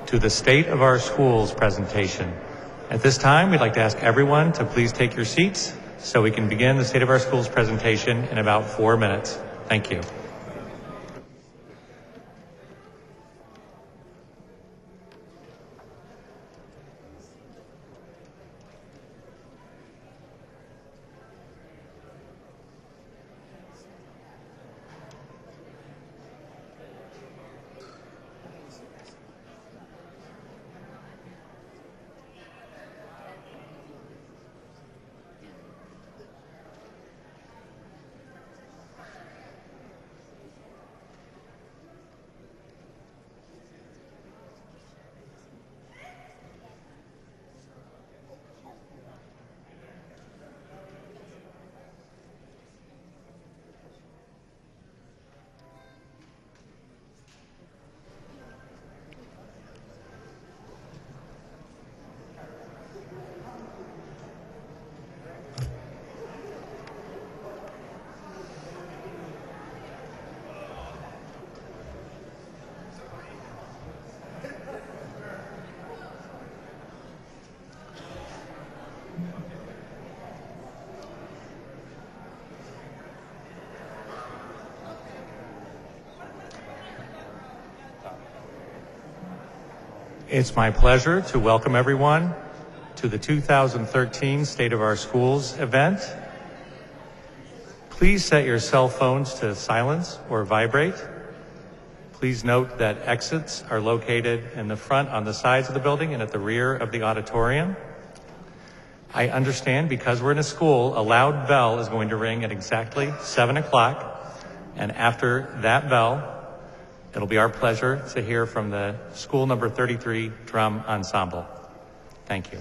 to the State of Our Schools presentation. At this time, we'd like to ask everyone to please take your seats so we can begin the State of Our Schools presentation in about 4 minutes. Thank you. It's my pleasure to welcome everyone to the 2013 State of Our Schools event. Please set your cell phones to silence or vibrate. Please note that exits are located in the front on the sides of the building and at the rear of the auditorium. I understand because we're in a school, a loud bell is going to ring at exactly 7 o'clock. And after that bell, it'll be our pleasure to hear from the School Number 33 Drum Ensemble. Thank you.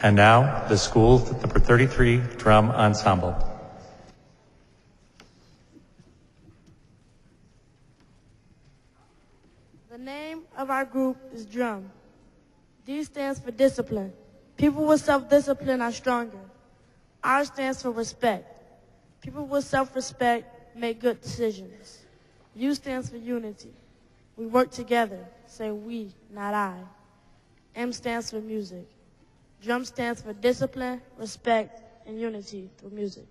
And now, the School Number 33 Drum Ensemble. The name of our group is Drum. D stands for discipline. People with self-discipline are stronger. R stands for respect. People with self-respect make good decisions. U stands for unity. We work together. Say we, not I. M stands for music. Drum stands for discipline, respect, and unity through music.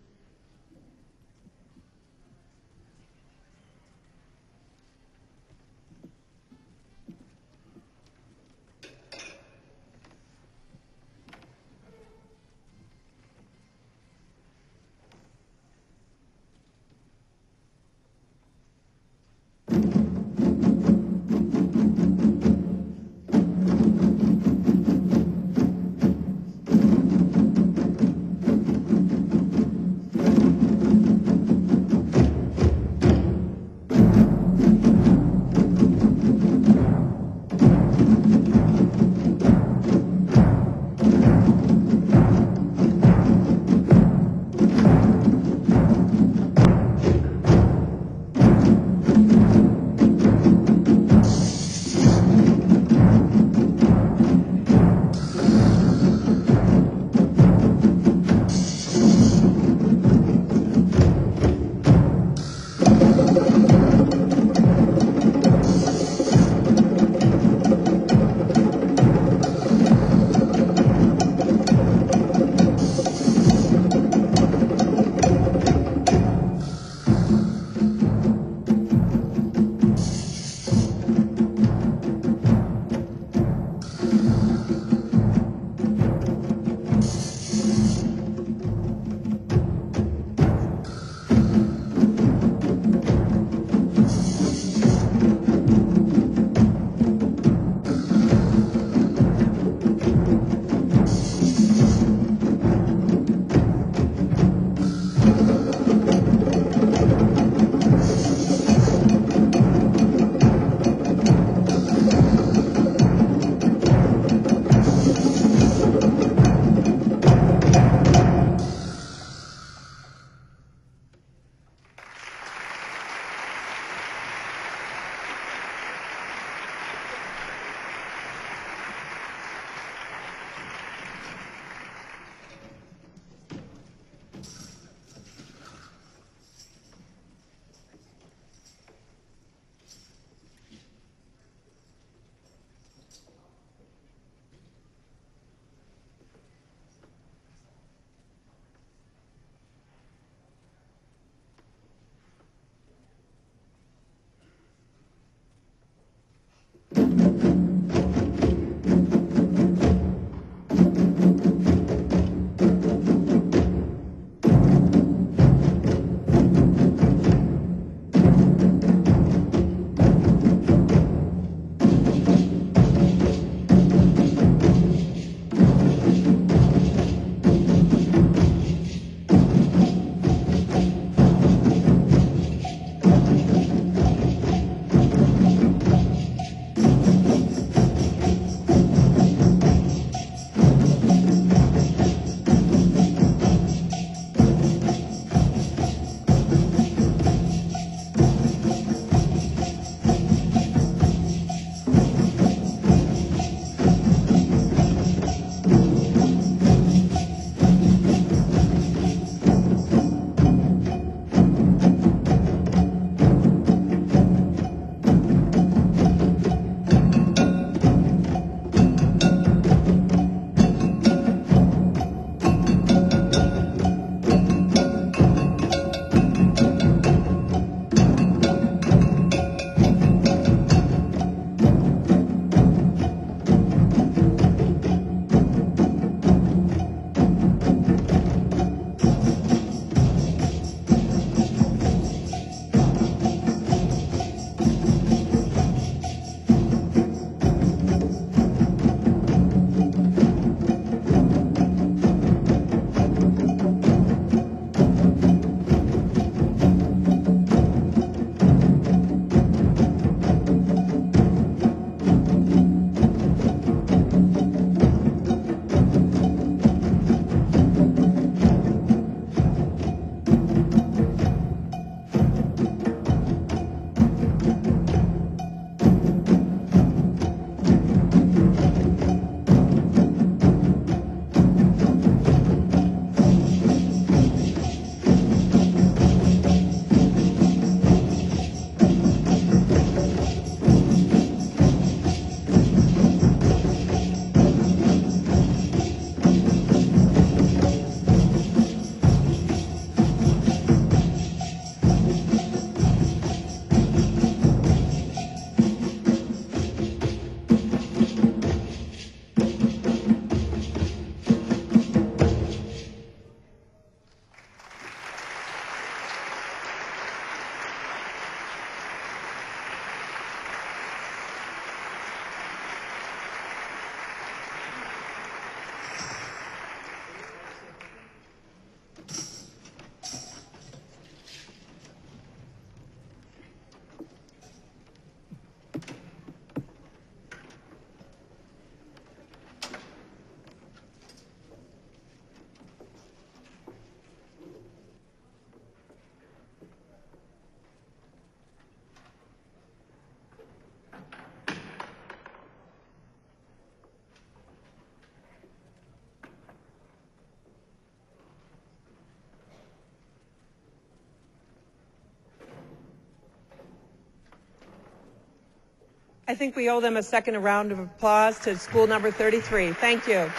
I think we owe them a second round of applause to school number 33. Thank you.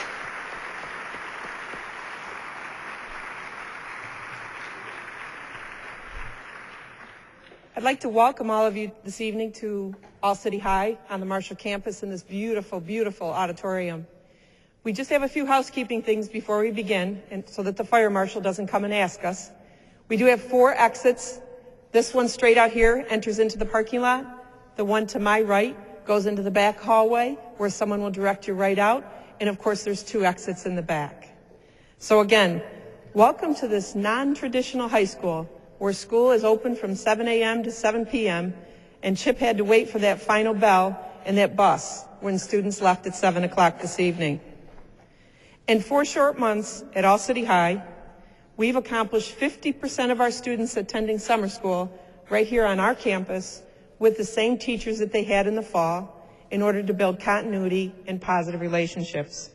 I'd like to welcome all of you this evening to All City High on the Marshall campus in this beautiful, beautiful auditorium. We just have a few housekeeping things before we begin, and so that the fire marshal doesn't come and ask us. We do have 4 exits. This one straight out here enters into the parking lot. The one to my right goes into the back hallway where someone will direct you right out. And of course, there's 2 exits in the back. So again, welcome to this non-traditional high school where school is open from 7 a.m. to 7 p.m. and Chip had to wait for that final bell and that bus when students left at 7 o'clock this evening. In 4 short months at All City High, we've accomplished 50% of our students attending summer school right here on our campus with the same teachers that they had in the fall in order to build continuity and positive relationships.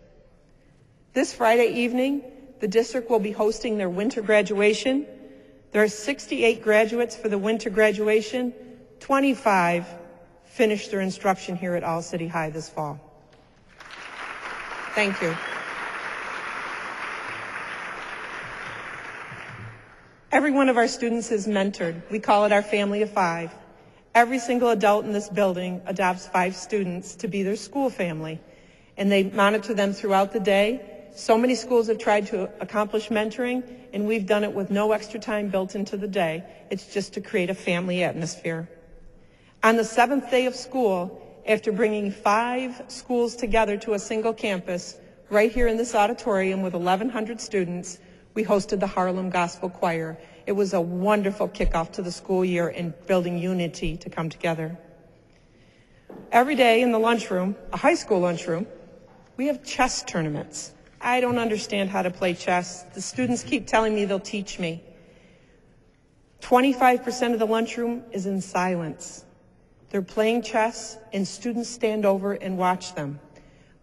This Friday evening, the district will be hosting their winter graduation. There are 68 graduates for the winter graduation. 25 finished their instruction here at All City High this fall. Thank you. Every one of our students is mentored. We call it our family of 5. Every single adult in this building adopts 5 students to be their school family, and they monitor them throughout the day. So many schools have tried to accomplish mentoring, and we've done it with no extra time built into the day. It's just to create a family atmosphere. On the 7th day of school, after bringing 5 schools together to a single campus, right here in this auditorium with 1,100 students, we hosted the Harlem Gospel Choir. It was a wonderful kickoff to the school year and building unity to come together. Every day in the lunchroom, a high school lunchroom, we have chess tournaments. I don't understand how to play chess. The students keep telling me they'll teach me. 25% of the lunchroom is in silence. They're playing chess and students stand over and watch them.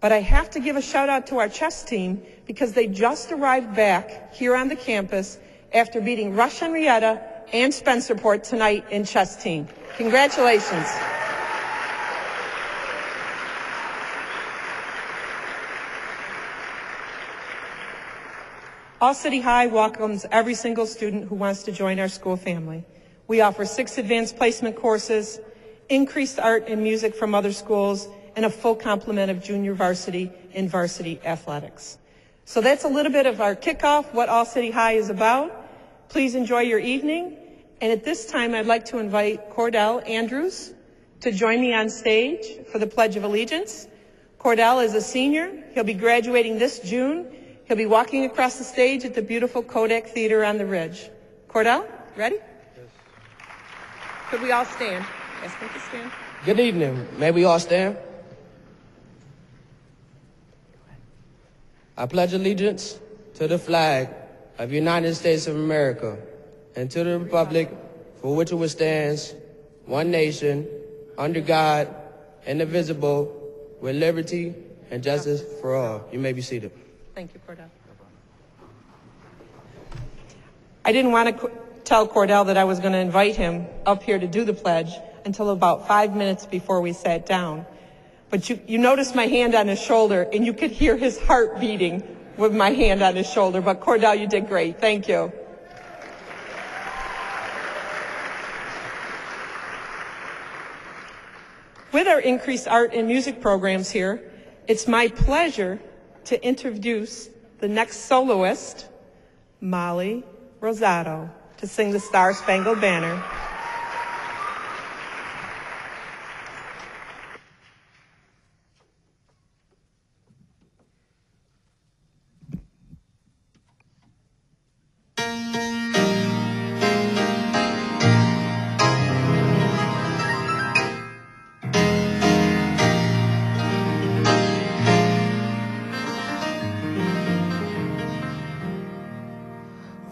But I have to give a shout out to our chess team because they just arrived back here on the campus after beating Rush Henrietta and Spencerport tonight in chess team. Congratulations. All City High welcomes every single student who wants to join our school family. We offer 6 advanced placement courses, increased art and music from other schools, and a full complement of junior varsity and varsity athletics. So that's a little bit of our kickoff, what All City High is about. Please enjoy your evening. And at this time, I'd like to invite Cordell Andrews to join me on stage for the Pledge of Allegiance. Cordell is a senior. He'll be graduating this June. He'll be walking across the stage at the beautiful Kodak Theater on the Ridge. Cordell, ready? Yes. Could we all stand? Ask him to stand. Good evening. May we all stand? I pledge allegiance to the flag of the United States of America and to the republic for which it stands, one nation, under God, indivisible, with liberty and justice for all. You may be seated. Thank you, Cordell. I didn't want to tell Cordell that I was going to invite him up here to do the pledge until about 5 minutes before we sat down. But you noticed my hand on his shoulder, and you could hear his heart beating with my hand on his shoulder. But Cordell, you did great. Thank you. With our increased art and music programs here, it's my pleasure to introduce the next soloist, Molly Rosato, to sing the Star Spangled Banner.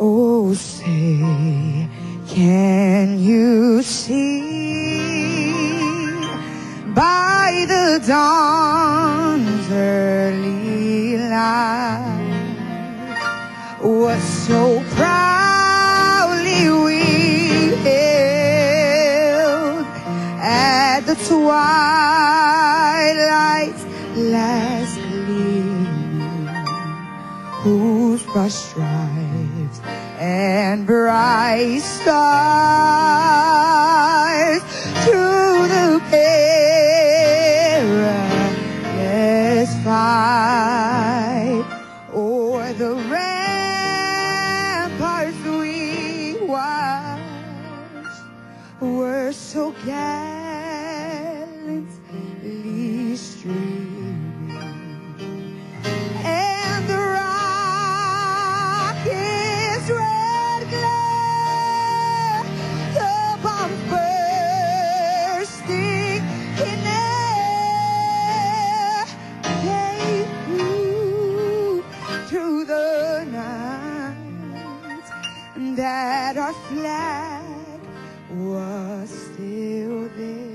Oh, say, can you see by the dawn's early light what so proudly we hailed at the twilight's bright stars to the perilous fight. O'er the ramparts we watched were so gallantly streaming, and the rocket's red glare, the bombs bursting in air, they flew through the night, and that our flag was still there.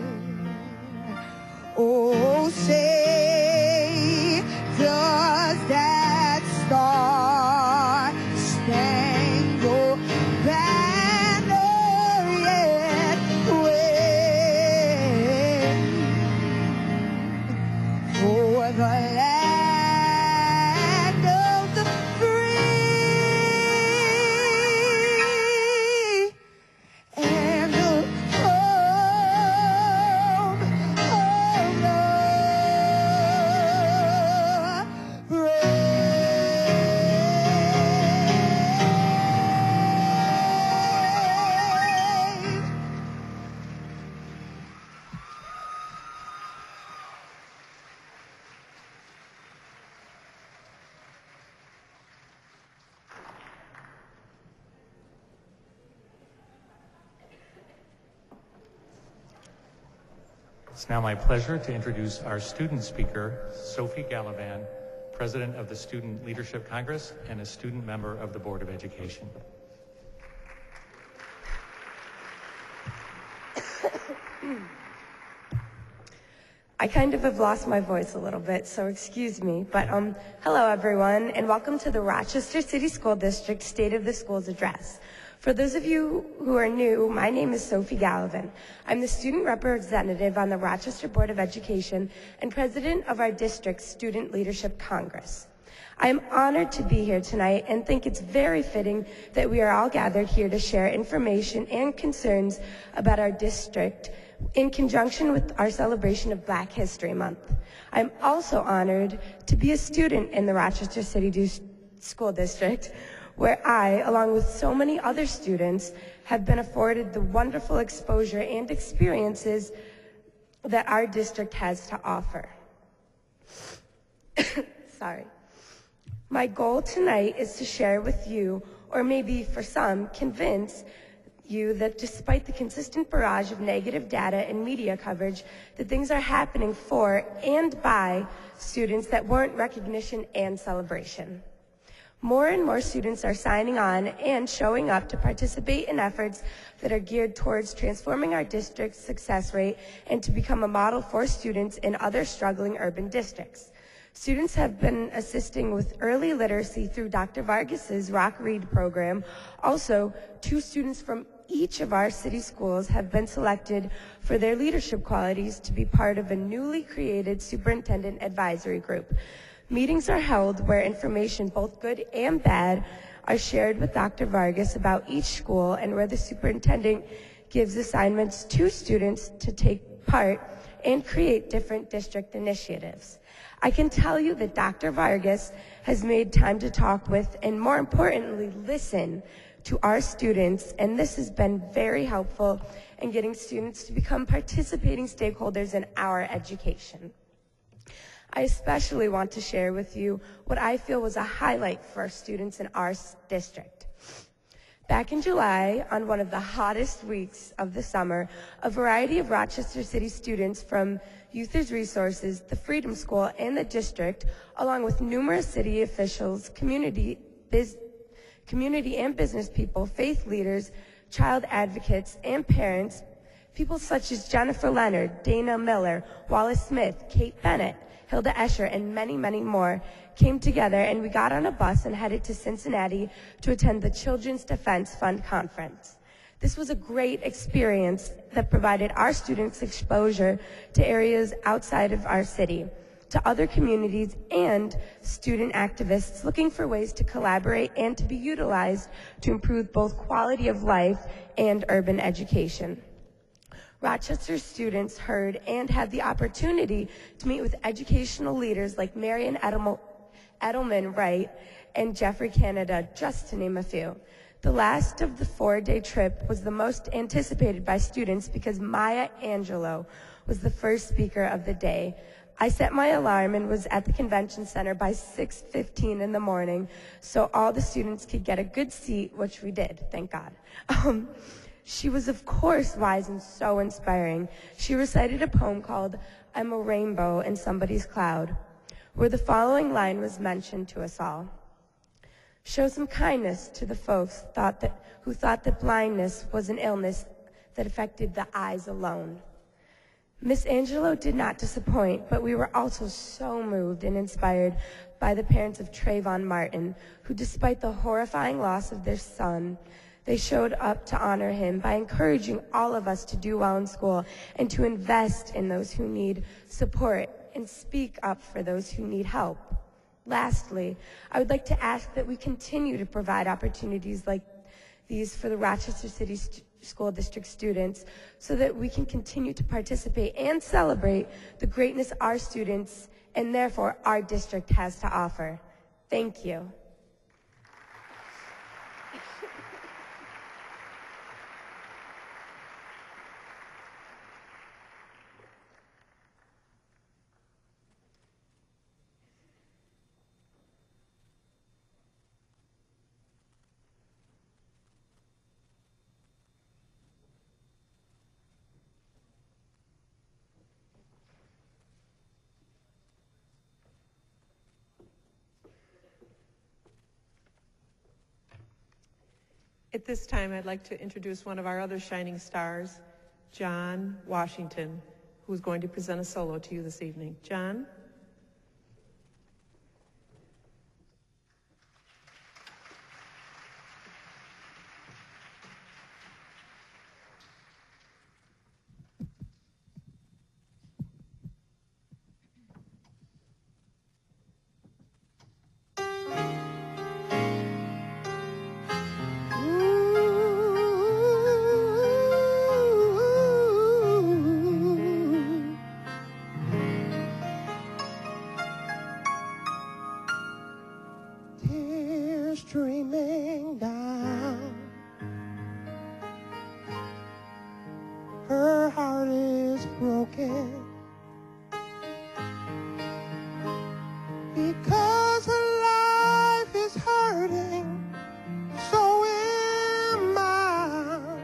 Oh, say, does that star-spangled banner yet wave for the land of the free and the home of the brave? It's now my pleasure to introduce our student speaker, Sophie Gallivan, President of the Student Leadership Congress and a student member of the Board of Education. I kind of have lost my voice a little bit, so excuse me. But hello, everyone, and welcome to the Rochester City School District State of the Schools Address. For those of you who are new, my name is Sophie Gallivan. I'm the student representative on the Rochester Board of Education and president of our district's Student Leadership Congress. I am honored to be here tonight and think it's very fitting that we are all gathered here to share information and concerns about our district in conjunction with our celebration of Black History Month. I'm also honored to be a student in the Rochester City School District, where I, along with so many other students, have been afforded the wonderful exposure and experiences that our district has to offer. Sorry. My goal tonight is to share with you, or maybe for some, convince you that despite the consistent barrage of negative data and media coverage, that things are happening for and by students that warrant recognition and celebration. More and more students are signing on and showing up to participate in efforts that are geared towards transforming our district's success rate and to become a model for students in other struggling urban districts. Students have been assisting with early literacy through Dr. Vargas's Rock Read program. Also, 2 students from each of our city schools have been selected for their leadership qualities to be part of a newly created superintendent advisory group. Meetings are held where information, both good and bad, are shared with Dr. Vargas about each school and where the superintendent gives assignments to students to take part and create different district initiatives. I can tell you that Dr. Vargas has made time to talk with and, more importantly, listen to our students, and this has been very helpful in getting students to become participating stakeholders in our education. I especially want to share with you what I feel was a highlight for our students in our district. Back in July, on one of the hottest weeks of the summer, a variety of Rochester City students from Youthers Resources, the Freedom School, and the district, along with numerous city officials, community and business people, faith leaders, child advocates, and parents, people such as Jennifer Leonard, Dana Miller, Wallace Smith, Kate Bennett, Hilda Escher, and many, many more, came together, and we got on a bus and headed to Cincinnati to attend the Children's Defense Fund Conference. This was a great experience that provided our students exposure to areas outside of our city. to other communities and student activists looking for ways to collaborate and to be utilized to improve both quality of life and urban education. Rochester students heard and had the opportunity to meet with educational leaders like Marian Edelman Wright and Jeffrey Canada, just to name a few. The last of the 4-day trip was the most anticipated by students because Maya Angelou was the first speaker of the day. I set my alarm and was at the convention center by 6:15 in the morning so all the students could get a good seat, which we did, thank God. She was, of course, wise and so inspiring. She recited a poem called I'm a Rainbow in Somebody's Cloud, where the following line was mentioned to us all. Show some kindness to the folks who thought that blindness was an illness that affected the eyes alone. Miss Angelou did not disappoint, but we were also so moved and inspired by the parents of Trayvon Martin, who, despite the horrifying loss of their son, they showed up to honor him by encouraging all of us to do well in school and to invest in those who need support and speak up for those who need help. Lastly, I would like to ask that we continue to provide opportunities like these for the Rochester City School District students so that we can continue to participate and celebrate the greatness our students and therefore our district has to offer. Thank you. At this time, I'd like to introduce one of our other shining stars, John Washington, who's going to present a solo to you this evening. John? Tears streaming down, her heart is broken because her life is hurting, so am I.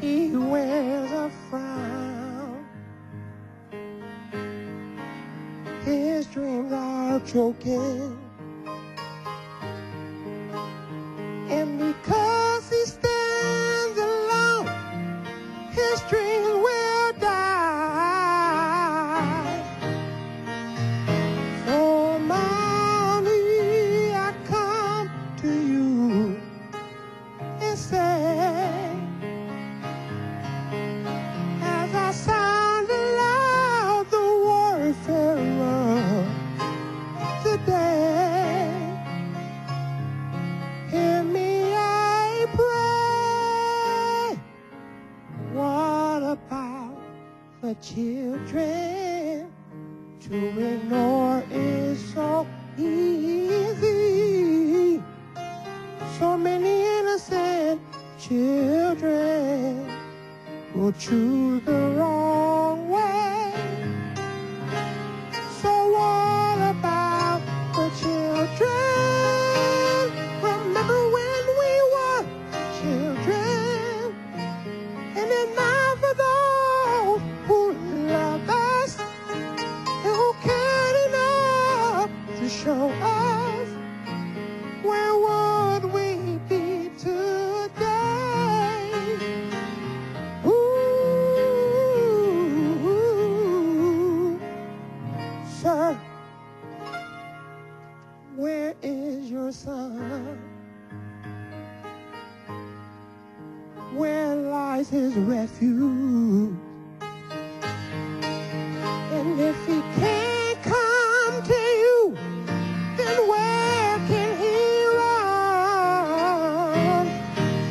He wears a frown, his dreams are choking, and because he stands alone, his dreams will die. So, mommy, I come to you and say, as I sound aloud the warfare of today, hear me, I pray. What about the children? To ignore is so easy. So many innocent children will choose the wrong way. So what about the children? Remember when we were children? And then now for those who love us and who cared enough to show us, where would we be today? Ooh, sir, where is your son? Where lies his refuge? And And if he can't come to you, then where can he run?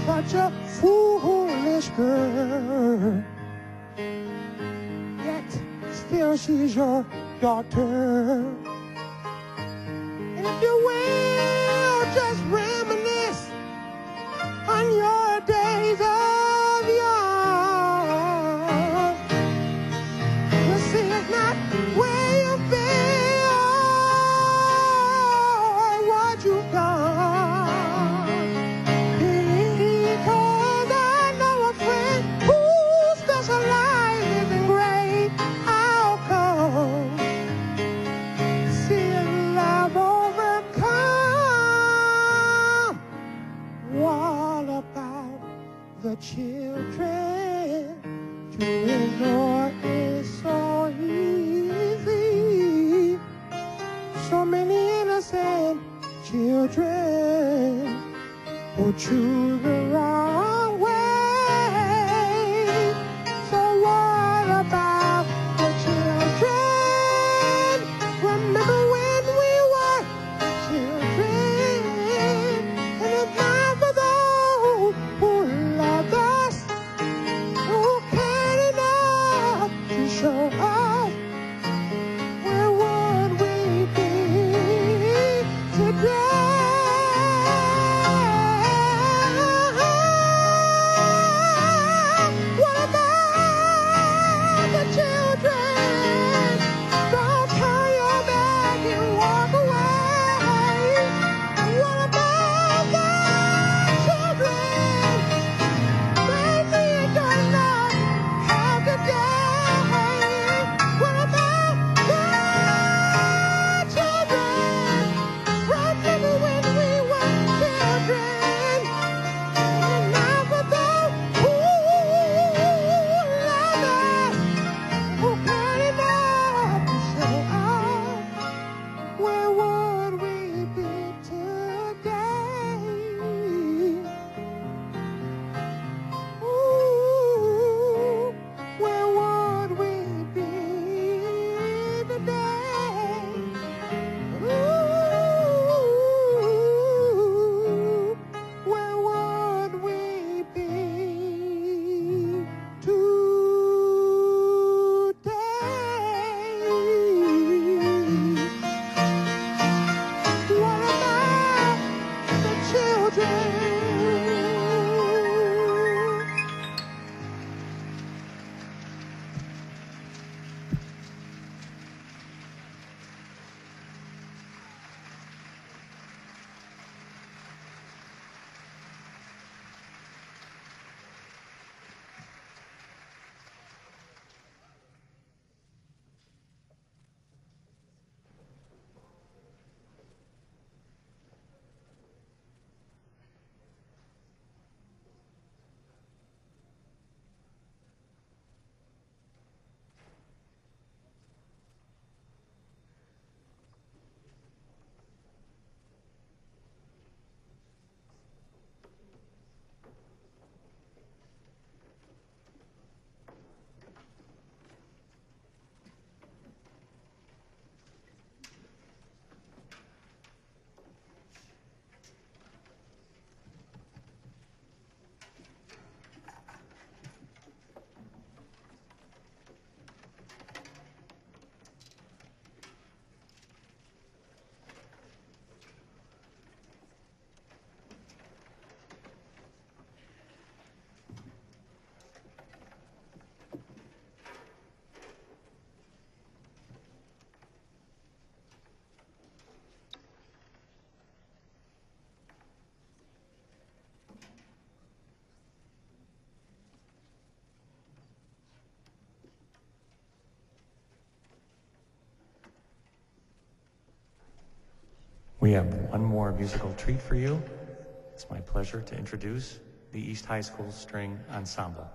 Such a foolish girl, yet still she's your daughter. And if you will just reminisce on your days of young, you'll see it's not where you've been or what you've done. Because I know a friend who specializes in great outcomes. See love overcome. What about the children? To ignore is so easy. So many innocent children who choose the wrong way. So what about the children? Remember when we were children, and it's not for those who loved us, who cared enough to show us, where would we be today? What about the children? Don't turn your back and walk away. What about the children? Maybe it does not have today. What about the children? Remember when we were children? And now for those who love us, who cared enough to show us, where would we be today? Ooh, where would we be today? Ooh, where would we be today? What about the children? We have one more musical treat for you. It's my pleasure to introduce the East High School String Ensemble.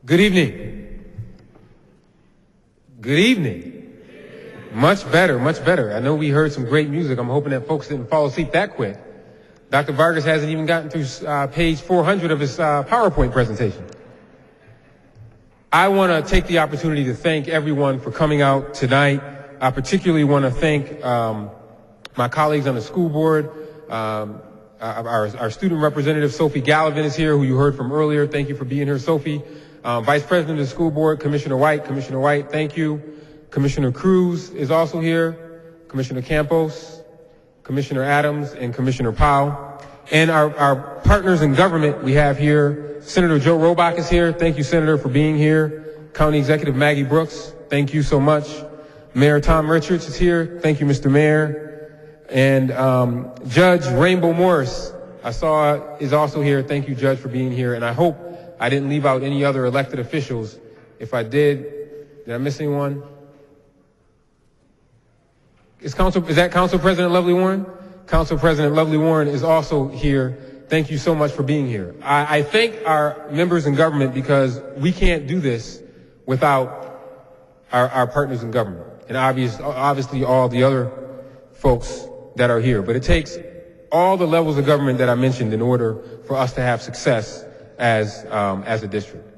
Good evening. Good evening. Much better, much better. I know we heard some great music. I'm hoping that folks didn't fall asleep that quick. Dr. Vargas hasn't even gotten through page 400 of his PowerPoint presentation. I want to take the opportunity to thank everyone for coming out tonight. I particularly want to thank my colleagues on the school board. Our student representative, Sophie Gallivan, is here, who you heard from earlier. Thank you for being here, Sophie. Vice President of the school board, Commissioner White. Commissioner White, thank you. Commissioner Cruz is also here. Commissioner Campos, Commissioner Adams, and Commissioner Powell. And our partners in government we have here, Senator Joe Robach is here. Thank you, Senator, for being here. County Executive Maggie Brooks, thank you so much. Mayor Tom Richards is here. Thank you, Mr. Mayor. And Judge Rainbow Morris, I saw, is also here. Thank you, Judge, for being here. And I hope I didn't leave out any other elected officials. If I did I miss anyone? Is that Council President Lovely Warren? Council President Lovely Warren is also here. Thank you so much for being here. I thank our members in government because we can't do this without our partners in government and obviously all the other folks that are here. But it takes all the levels of government that I mentioned in order for us to have success as a district.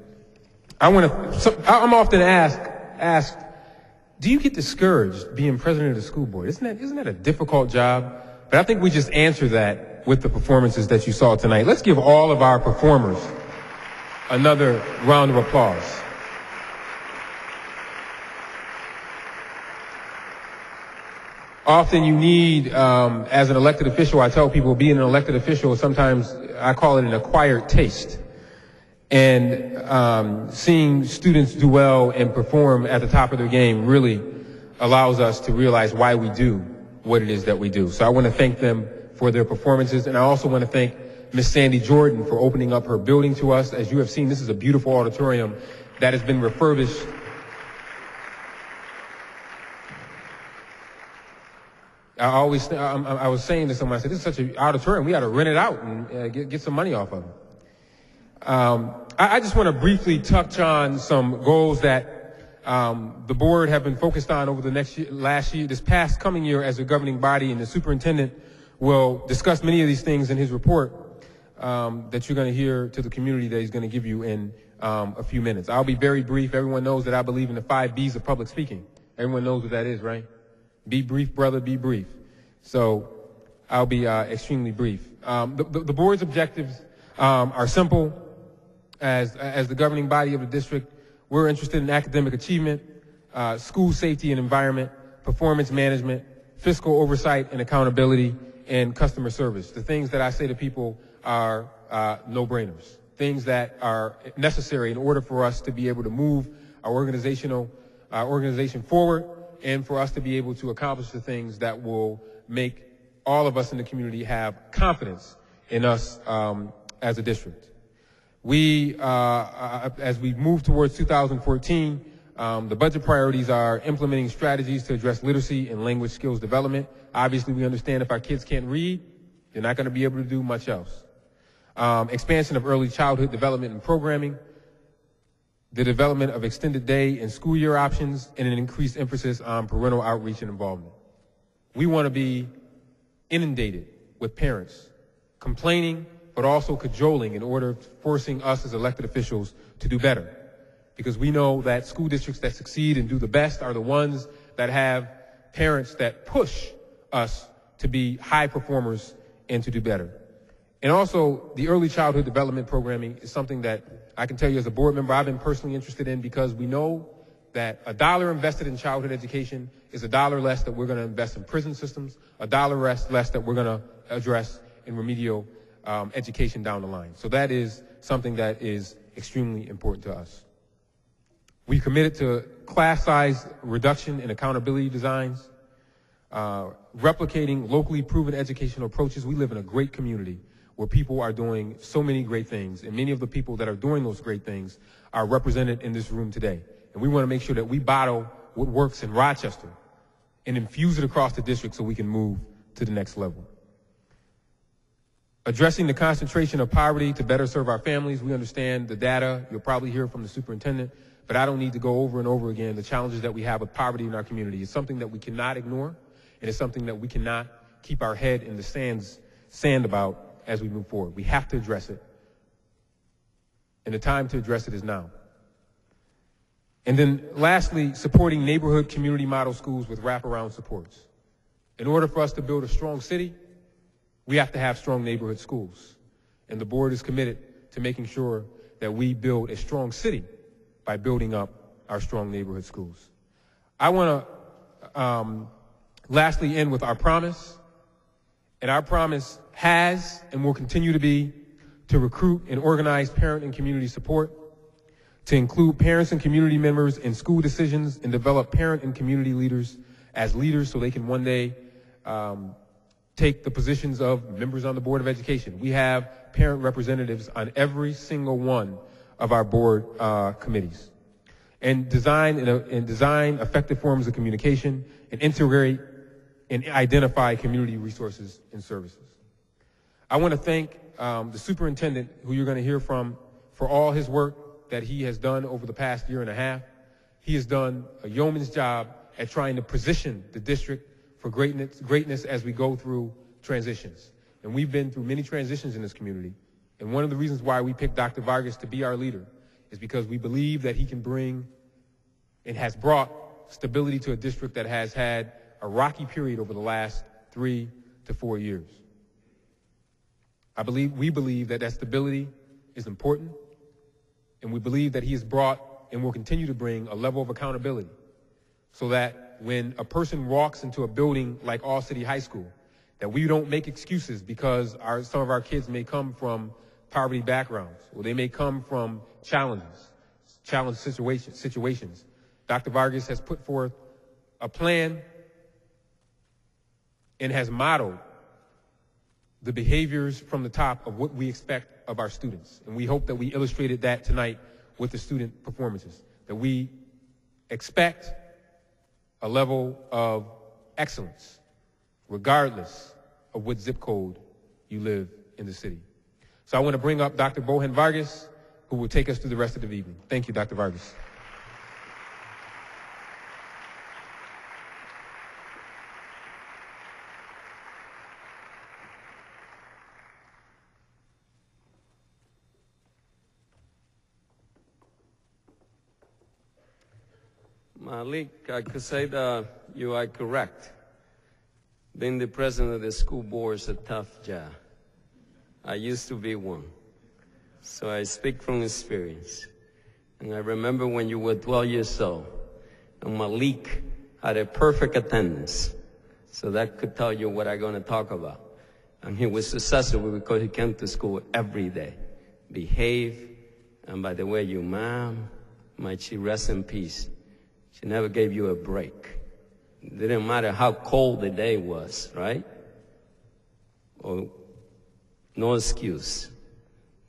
I'm often asked, do you get discouraged being president of the school board? Isn't that a difficult job? But I think we just answer that with the performances that you saw tonight. Let's give all of our performers another round of applause. Often you need, as an elected official, I tell people being an elected official, sometimes I call it an acquired taste. And seeing students do well and perform at the top of their game really allows us to realize why we do what it is that we do. So I want to thank them for their performances, and I also want to thank Miss Sandy Jordan for opening up her building to us. As you have seen, this is a beautiful auditorium that has been refurbished. I was saying to someone, I said, this is such an auditorium, we got to rent it out and get some money off of it. I just want to briefly touch on some goals that the board have been focused on over the this past coming year as a governing body, and the superintendent will discuss many of these things in his report that you're going to hear to the community that he's going to give you in a few minutes. I'll be very brief. Everyone knows that I believe in the 5 B's of public speaking. Everyone knows what that is, right? Be brief, brother, be brief. So I'll be extremely brief. The board's objectives are simple. As the governing body of the district, we're interested in academic achievement, school safety and environment, performance management, fiscal oversight and accountability, and customer service. The things that I say to people are no-brainers, things that are necessary in order for us to be able to move our organization forward and for us to be able to accomplish the things that will make all of us in the community have confidence in us as a district. As we move towards 2014, the budget priorities are implementing strategies to address literacy and language skills development. Obviously, we understand if our kids can't read, they're not going to be able to do much else. Expansion of early childhood development and programming, the development of extended day and school year options, and an increased emphasis on parental outreach and involvement. We want to be inundated with parents complaining, but also cajoling in order forcing us as elected officials to do better. Because we know that school districts that succeed and do the best are the ones that have parents that push us to be high performers and to do better. And also, the early childhood development programming is something that I can tell you as a board member I've been personally interested in, because we know that $1 invested in childhood education is $1 less that we're going to invest in prison systems, $1 less that we're going to address in remedial education down the line. So that is something that is extremely important to us. We committed to class size reduction and accountability designs, replicating locally proven educational approaches. We live in a great community where people are doing so many great things, and many of the people that are doing those great things are represented in this room today. And we want to make sure that we bottle what works in Rochester and infuse it across the district so we can move to the next level. Addressing the concentration of poverty to better serve our families. We understand the data. You'll probably hear from the superintendent, but I don't need to go over and over again the challenges that we have with poverty in our community. It's something that we cannot ignore, and it's something that we cannot keep our head in the sand about as we move forward. We have to address it, and the time to address it is now. And then lastly, supporting neighborhood community model schools with wraparound supports. In order for us to build a strong city, we have to have strong neighborhood schools. And the board is committed to making sure that we build a strong city by building up our strong neighborhood schools. I want to lastly end with our promise. And our promise has and will continue to be to recruit and organize parent and community support, to include parents and community members in school decisions, and develop parent and community leaders as leaders so they can one day take the positions of members on the Board of Education. We have parent representatives on every single one of our board committees. And design effective forms of communication and integrate and identify community resources and services. I want to thank the superintendent, who you're going to hear from, for all his work that he has done over the past year and a half. He has done a yeoman's job at trying to position the district for greatness as we go through transitions. And we've been through many transitions in this community. And one of the reasons why we picked Dr. Vargas to be our leader is because we believe that he can bring and has brought stability to a district that has had a rocky period over the last 3 to 4 years. We believe that stability is important, and we believe that he has brought and will continue to bring a level of accountability so that when a person walks into a building like All City High School, that we don't make excuses because some of our kids may come from poverty backgrounds, or they may come from challenge situations. Dr. Vargas has put forth a plan and has modeled the behaviors from the top of what we expect of our students. And we hope that we illustrated that tonight with the student performances, that we expect a level of excellence regardless of what zip code you live in the city. So I want to bring up Dr. Bohan Vargas, who will take us through the rest of the evening. Thank you, Dr. Vargas. Malik, I could say that you are correct. Being the president of the school board is a tough job. I used to be one. So I speak from experience. And I remember when you were 12 years old, and Malik had a perfect attendance. So that could tell you what I'm going to talk about. And he was successful because he came to school every day, behaved, and by the way, your mom, might she rest in peace, she never gave you a break. It didn't matter how cold the day was, right? Or no excuse.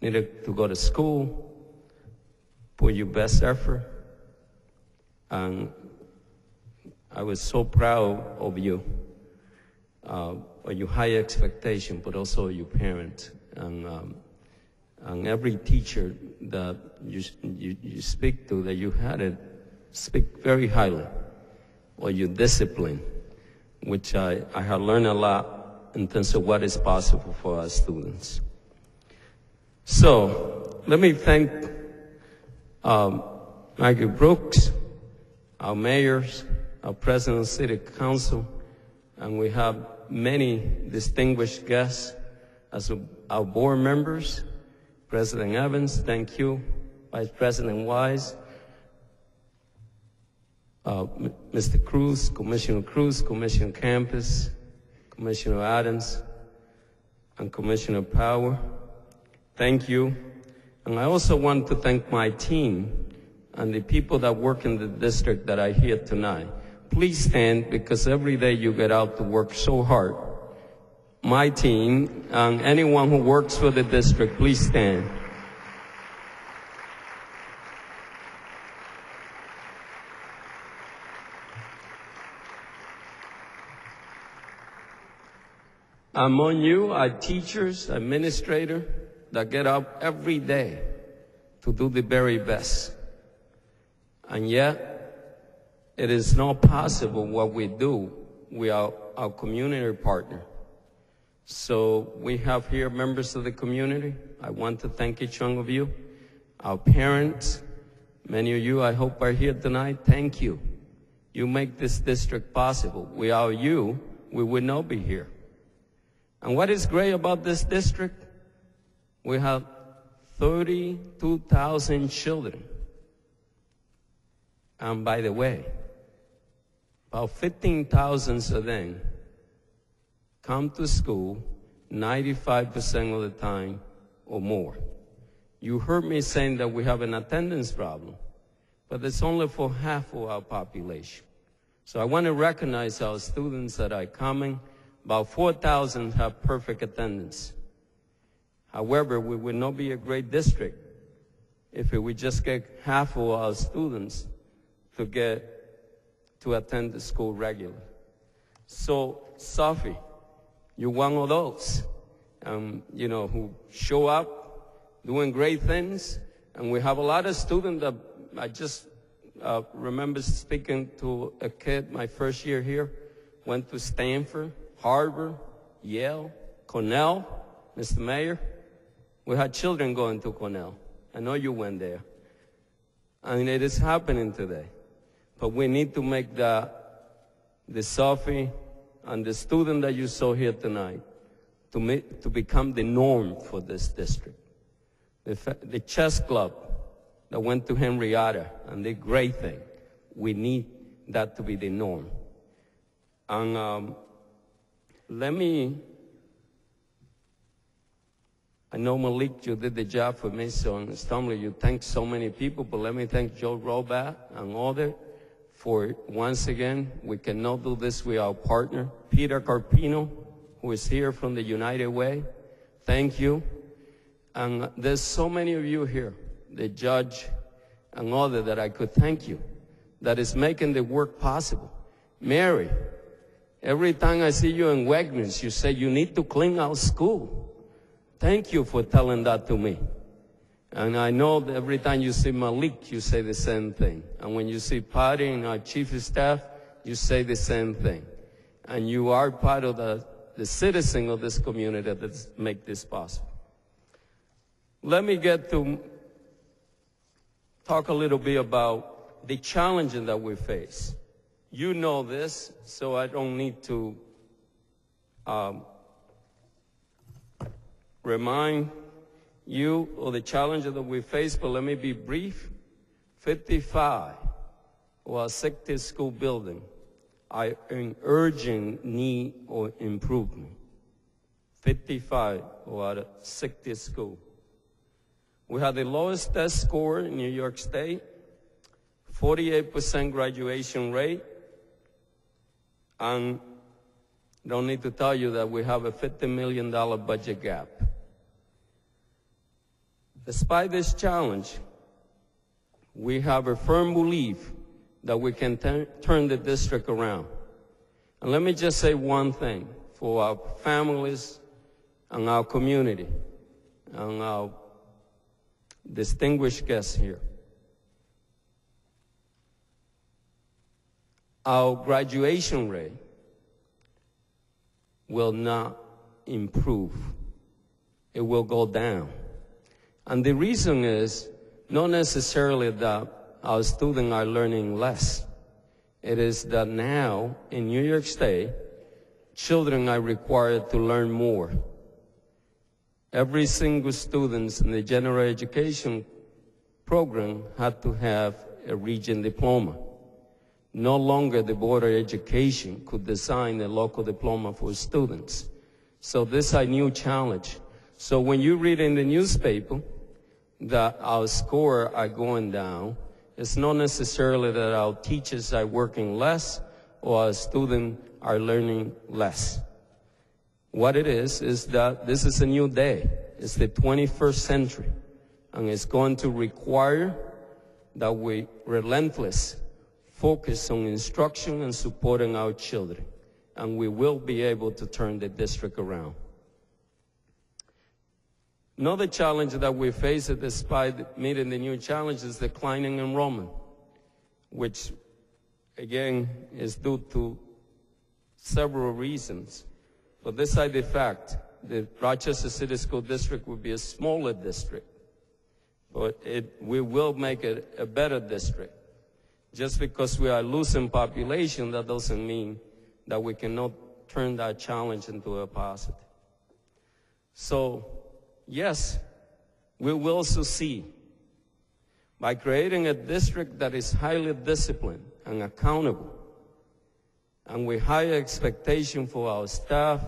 Needed to go to school, put your best effort, and I was so proud of you, of your high expectation, but also your parents, and every teacher that you speak to, that you had it, speak very highly, or your discipline, which I have learned a lot in terms of what is possible for our students. So let me thank Maggie Brooks, our mayors, our president of city council, and we have many distinguished guests as our board members. President Evans, thank you. Vice President Wise, Mr. Cruz, Commissioner Campus, Commissioner Adams, and Commissioner Power. Thank you. And I also want to thank my team and the people that work in the district that are here tonight. Please stand, because every day you get out to work so hard. My team and anyone who works for the district, please stand. Among you are teachers, administrators that get up every day to do the very best. And yet, it is not possible what we do without our community partner. So we have here members of the community. I want to thank each one of you. Our parents, many of you I hope are here tonight. Thank you. You make this district possible. Without you, we would not be here. And what is great about this district? We have 32,000 children. And by the way, about 15,000 of them come to school 95% of the time or more. You heard me saying that we have an attendance problem, but it's only for half of our population. So I want to recognize our students that are coming. About 4,000 have perfect attendance. However, we would not be a great district if we just get half of our students to attend the school regularly. So, Sophie, you're one of those, who show up doing great things. And we have a lot of students that I just remember speaking to a kid my first year here, went to Stanford, Harvard, Yale, Cornell, Mr. Mayor. We had children going to Cornell. I know you went there. And it is happening today. But we need to make the Sophie and the student that you saw here tonight to become the norm for this district. The chess club that went to Henrietta and the great thing, we need that to be the norm. And I know Malik, you did the job for me, so in Stumley, you thanked so many people, but let me thank Joe Robat and others for, once again, we cannot do this with our partner, Peter Carpino, who is here from the United Way. Thank you. And there's so many of you here, the judge and others that I could thank you, that is making the work possible. Mary, every time I see you in Wegmans, you say you need to clean our school. Thank you for telling that to me. And I know that every time you see Malik, you say the same thing. And when you see Patty and our chief of staff, you say the same thing. And you are part of the citizen of this community that make this possible. Let me get to talk a little bit about the challenges that we face. You know this, so I don't need to remind you of the challenges that we face, but let me be brief. 55 of our 60 school buildings are in urgent need of improvement. 55 of our 60 schools. We have the lowest test score in New York State, 48% graduation rate, and don't need to tell you that we have a $50 million budget gap. Despite this challenge, we have a firm belief that we can turn the district around. And let me just say one thing for our families and our community and our distinguished guests here. Our graduation rate will not improve. It will go down. And the reason is not necessarily that our students are learning less. It is that now in New York State, children are required to learn more. Every single student in the general education program had to have a region diploma. No longer the Board of Education could design a local diploma for students. So this is a new challenge. So when you read in the newspaper that our scores are going down, it's not necessarily that our teachers are working less or our students are learning less. What it is that this is a new day. It's the 21st century, and it's going to require that we relentless focus on instruction and supporting our children. and we will be able to turn the district around. Another challenge that we face despite meeting the new challenge is declining enrollment, which again is due to several reasons. But beside the fact, the Rochester City School District will be a smaller district, but we will make it a better district. Just because we are losing population, that doesn't mean that we cannot turn that challenge into a positive. So, yes, we will succeed by creating a district that is highly disciplined and accountable, and with high expectation for our staff,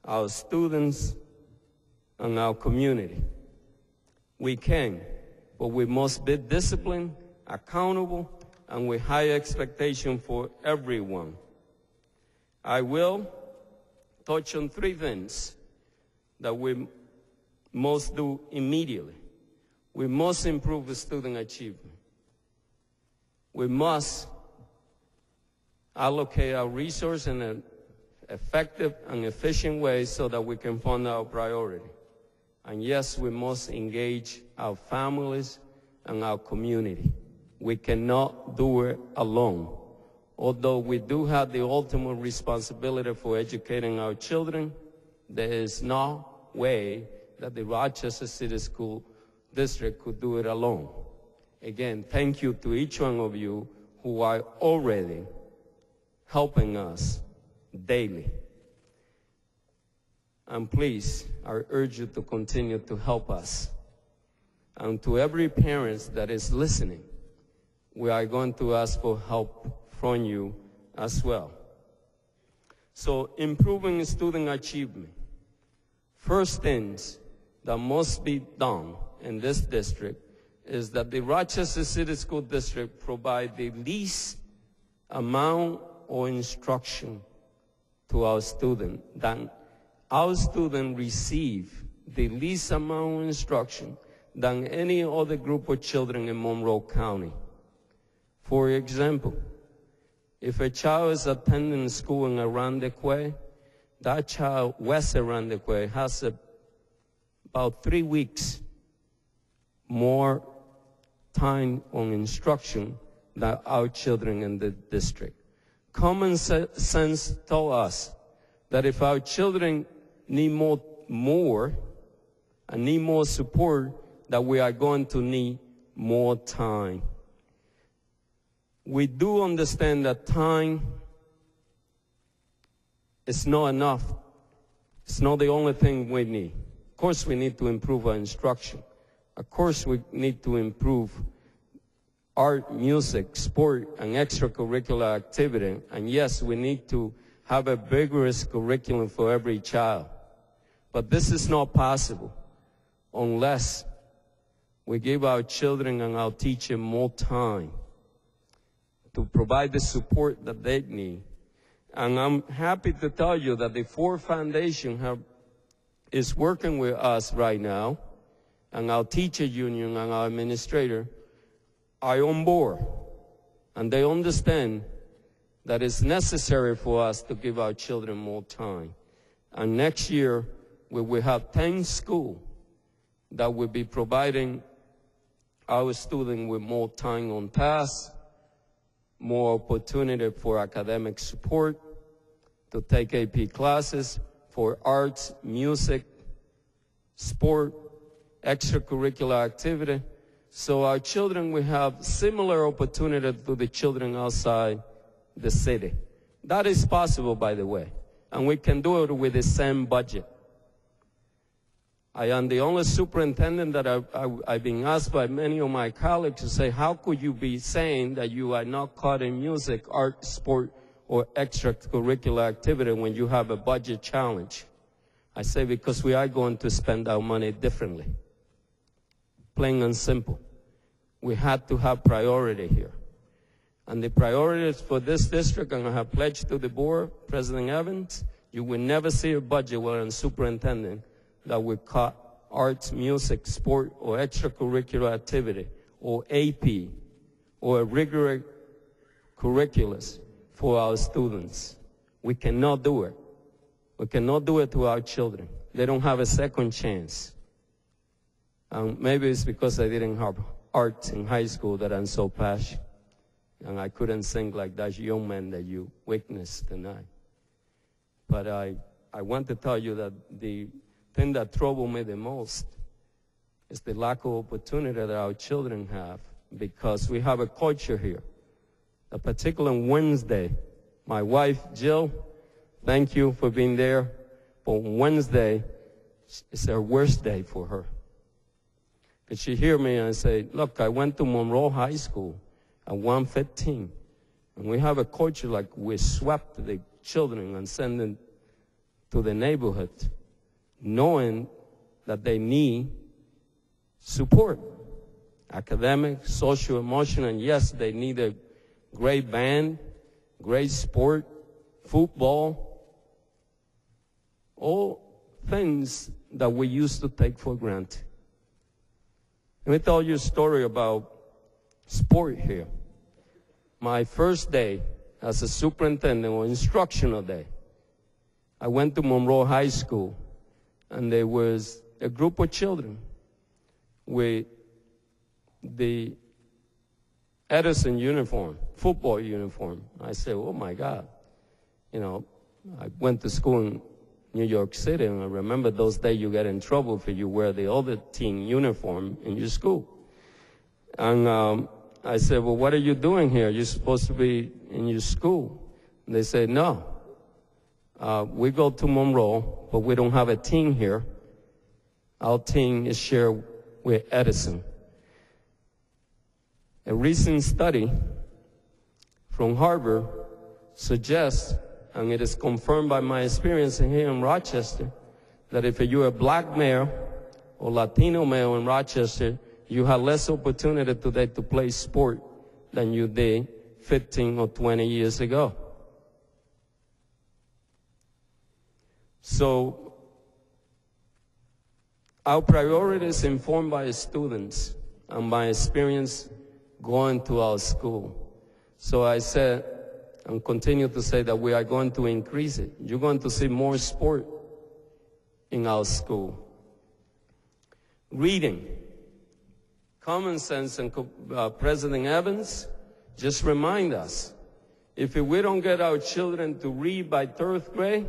our students, and our community. We can, but we must be disciplined, accountable, and with high expectation for everyone. I will touch on three things that we must do immediately. We must improve the student achievement. We must allocate our resources in an effective and efficient way so that we can fund our priority. And yes, we must engage our families and our community. We cannot do it alone. Although we do have the ultimate responsibility for educating our children, there is no way that the Rochester City School District could do it alone. Again, thank you to each one of you who are already helping us daily. And please, I urge you to continue to help us. And to every parent that is listening, we are going to ask for help from you as well. So, improving student achievement. First things that must be done in this district is that the Rochester City School District provide the least amount of instruction to our student, that our students receive the least amount of instruction than any other group of children in Monroe County. For example, if a child is attending school in Arundequay, that child, West Arundequay, has about 3 weeks more time on instruction than our children in the district. Common sense tells us that if our children need more and need more support, that we are going to need more time. We do understand that time is not enough. It's not the only thing we need. Of course, we need to improve our instruction. Of course, we need to improve art, music, sport, and extracurricular activity. And yes, we need to have a vigorous curriculum for every child. But this is not possible unless we give our children and our teachers more time to provide the support that they need. And I'm happy to tell you that the Ford Foundation is working with us right now, and our teacher union and our administrator are on board, and they understand that it's necessary for us to give our children more time. And next year, we will have 10 schools that will be providing our students with more time on task, more opportunity for academic support, to take AP classes, for arts, music, sport, extracurricular activity. So our children will have similar opportunity to the children outside the city. That is possible, by the way, and we can do it with the same budget. I am the only superintendent that I've been asked by many of my colleagues to say, how could you be saying that you are not cutting music, art, sport, or extracurricular activity when you have a budget challenge? I say, because we are going to spend our money differently. Plain and simple. We had to have priority here. And the priorities for this district, and I have pledged to the board, President Evans, you will never see a budget where a superintendent that will cut arts, music, sport, or extracurricular activity, or AP, or rigorous curriculums for our students. We cannot do it. We cannot do it to our children. They don't have a second chance. Maybe it's because I didn't have art in high school that I'm so passionate. And I couldn't sing like that young man that you witnessed tonight. But I want to tell you that the thing that troubled me the most is the lack of opportunity that our children have, because we have a culture here. A particular Wednesday, my wife, Jill, thank you for being there, but Wednesday is her worst day for her. Because she hear me and say, look, I went to Monroe High School at 1:15, and we have a culture like we swept the children and send them to the neighborhood, knowing that they need support, academic, social, emotional, and yes, they need a great band, great sport, football, all things that we used to take for granted. Let me tell you a story about sport here. My first day as a superintendent, or instructional day, I went to Monroe High School, and there was a group of children with the Edison uniform, football uniform. I said, oh my God. You know, I went to school in New York City, and I remember those days you get in trouble if you wear the other team uniform in your school. And I said, well, what are you doing here? You're supposed to be in your school. And they said, no. We go to Monroe, but we don't have a team here. Our team is shared with Edison. A recent study from Harvard suggests, and it is confirmed by my experience here in Rochester, that if you're a black male or Latino male in Rochester, you have less opportunity today to play sport than you did 15 or 20 years ago. So our priorities informed by students and my experience going to our school. So I said, and continue to say, that we are going to increase it. You're going to see more sport in our school. Reading. Common sense, and President Evans just remind us, if we don't get our children to read by 3rd grade,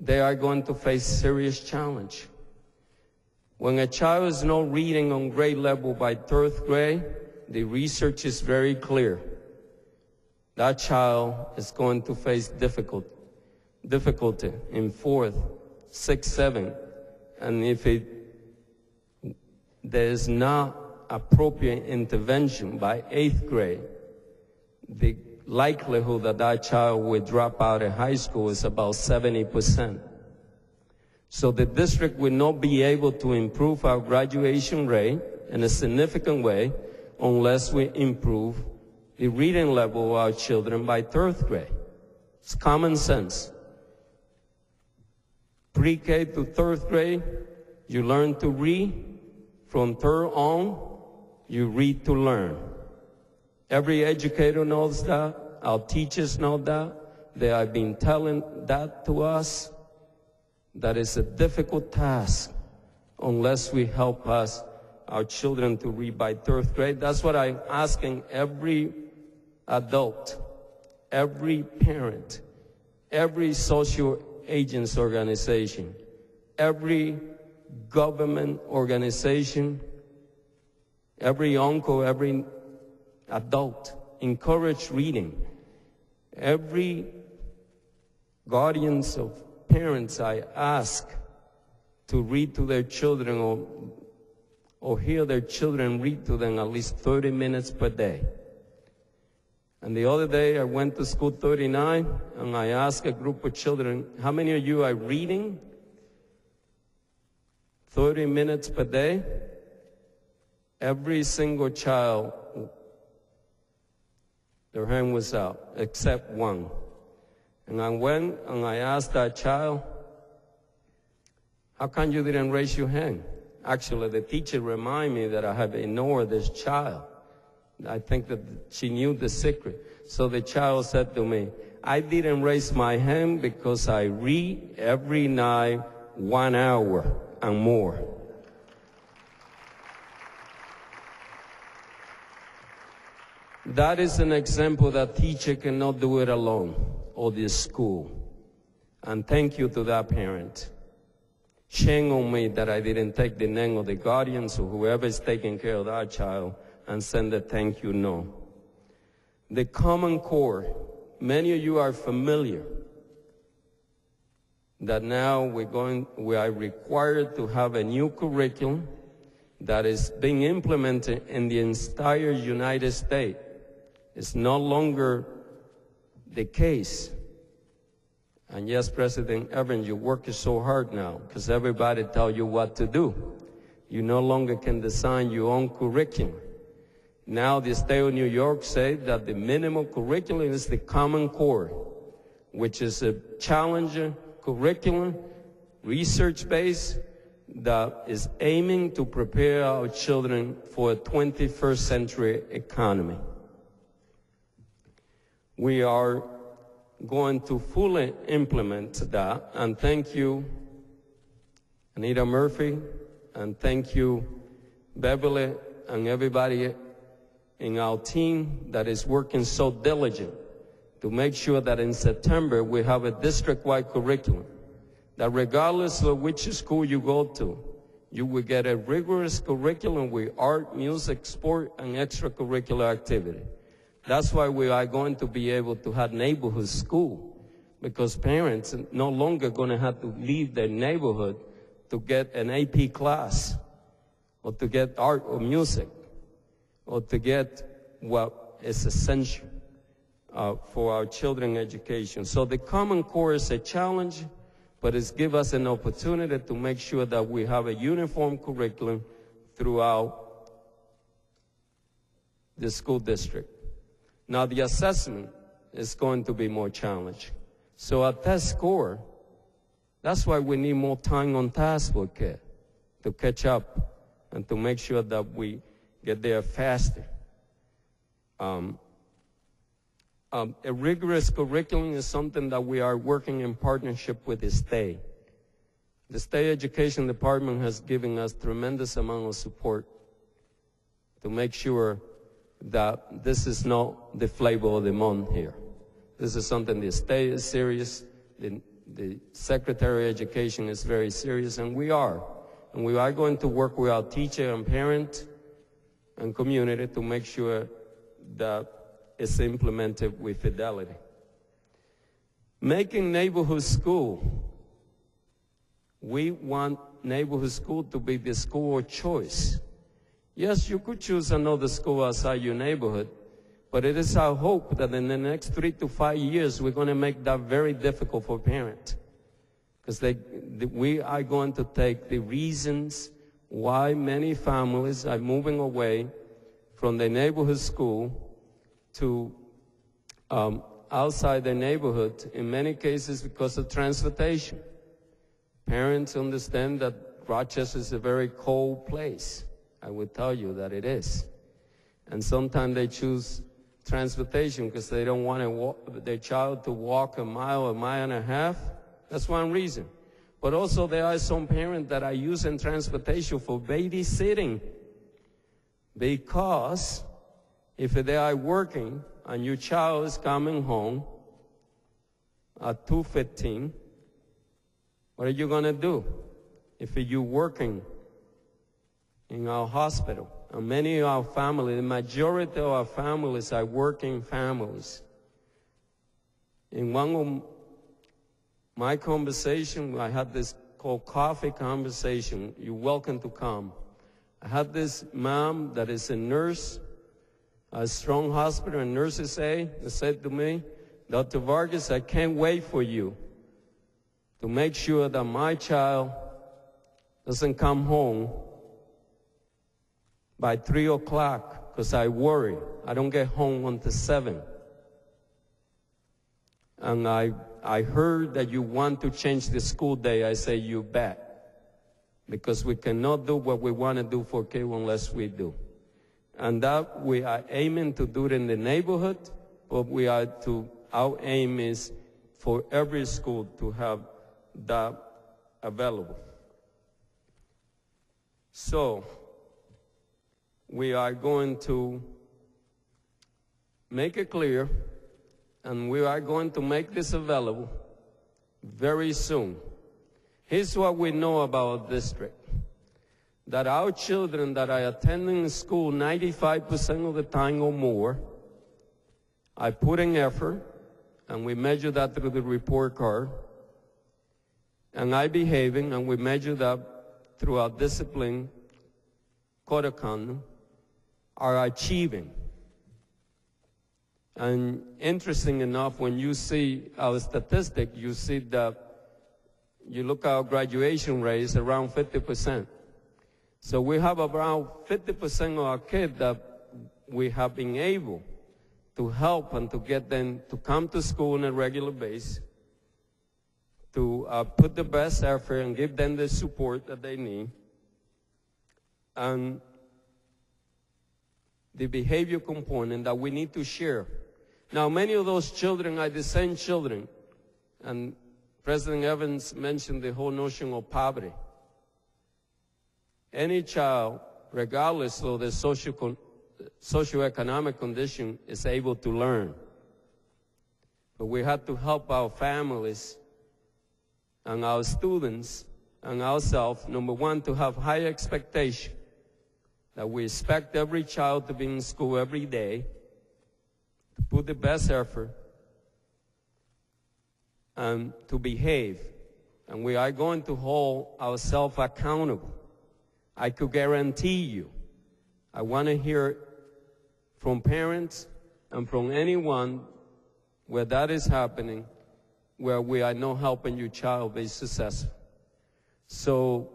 they are going to face serious challenge. When a child is not reading on grade level by 3rd grade, the research is very clear. That child is going to face difficulty in 4th, 6th, 7th. And if there is not appropriate intervention by 8th grade, the likelihood that that child will drop out of high school is about 70%. So the district will not be able to improve our graduation rate in a significant way unless we improve the reading level of our children by 3rd grade. It's common sense. Pre-K to 3rd grade, you learn to read. From 3rd on, you read to learn. Every educator knows that. Our teachers know that. They have been telling that to us. That is a difficult task unless we help our children to read by 3rd grade. That's what I'm asking every adult, every parent, every social agents organization, every government organization, every uncle, every adult. Encourage reading. Every guardians of parents I ask to read to their children or hear their children read to them at least 30 minutes per day. And the other day I went to school 39 and I asked a group of children, how many of you are reading 30 minutes per day? Every single child, their hand was up, except one. And I went and I asked that child, how come you didn't raise your hand? Actually, the teacher reminded me that I had ignored this child. I think that she knew the secret. So the child said to me, I didn't raise my hand because I read every night 1 hour and more. That is an example that teacher cannot do it alone, or the school. And thank you to that parent. Shame on me that I didn't take the name of the guardians or whoever is taking care of that child and send a thank you note. The Common Core, many of you are familiar that now we are required to have a new curriculum that is being implemented in the entire United States. It's no longer the case. And yes, President Evans, you work so hard now because everybody tell you what to do. You no longer can design your own curriculum. Now the state of New York said that the minimum curriculum is the Common Core, which is a challenging curriculum, research-based, that is aiming to prepare our children for a 21st century economy. We are going to fully implement that, and thank you, Anita Murphy, and thank you, Beverly, and everybody in our team that is working so diligent to make sure that in September we have a district-wide curriculum, that regardless of which school you go to, you will get a rigorous curriculum with art, music, sport, and extracurricular activity. That's why we are going to be able to have neighborhood school, because parents are no longer going to have to leave their neighborhood to get an AP class, or to get art or music, or to get what is essential for our children's education. So the Common Core is a challenge, but it's give us an opportunity to make sure that we have a uniform curriculum throughout the school district. Now the assessment is going to be more challenging. So a test score, that's why we need more time on task for kids to catch up and to make sure that we get there faster. A rigorous curriculum is something that we are working in partnership with the state. The state education department has given us tremendous amount of support to make sure that this is not the flavor of the month here. This is something the state is serious, the Secretary of Education is very serious, and we are. And we are going to work with our teacher and parent and community to make sure that it's implemented with fidelity. Making neighborhood school. We want neighborhood school to be the school of choice. Yes, you could choose another school outside your neighborhood, but it is our hope that in the next 3 to 5 years, we're going to make that very difficult for parents. Because we are going to take the reasons why many families are moving away from their neighborhood school to outside their neighborhood, in many cases because of transportation. Parents understand that Rochester is a very cold place. I would tell you that it is. And sometimes they choose transportation because they don't want their child to walk a mile and a half. That's one reason. But also there are some parents that are using transportation for babysitting, because if they are working and your child is coming home at 2:15, what are you going to do? If you're working in our hospital, and many of our families, the majority of our families are working families. In one of my conversation, I had this called coffee conversation. You're welcome to come. I had this mom that is a nurse, a strong hospital, and nurses said to me, Dr. Vargas, I can't wait for you to make sure that my child doesn't come home by 3 o'clock, because I worry. I don't get home until 7. And I heard that you want to change the school day. I say, you bet. Because we cannot do what we want to do for kids unless we do. And that we are aiming to do it in the neighborhood, but our aim is for every school to have that available. So, we are going to make it clear, and we are going to make this available very soon. Here's what we know about our district. That our children that are attending school 95% of the time or more are putting effort, and we measure that through the report card, and are behaving, and we measure that through our discipline code of conduct, are achieving. And interesting enough, when you see our statistic, you see that you look at our graduation rate is around 50%. So we have around 50% of our kids that we have been able to help and to get them to come to school on a regular basis, to put the best effort and give them the support that they need. And the behavior component that we need to share. Now, many of those children are the same children, and President Evans mentioned the whole notion of poverty. Any child, regardless of their socioeconomic condition, is able to learn. But we have to help our families and our students and ourselves, number one, to have high expectation, that we expect every child to be in school every day, to put the best effort, and to behave. And we are going to hold ourselves accountable. I could guarantee you, I want to hear from parents and from anyone where that is happening, where we are not helping your child be successful. So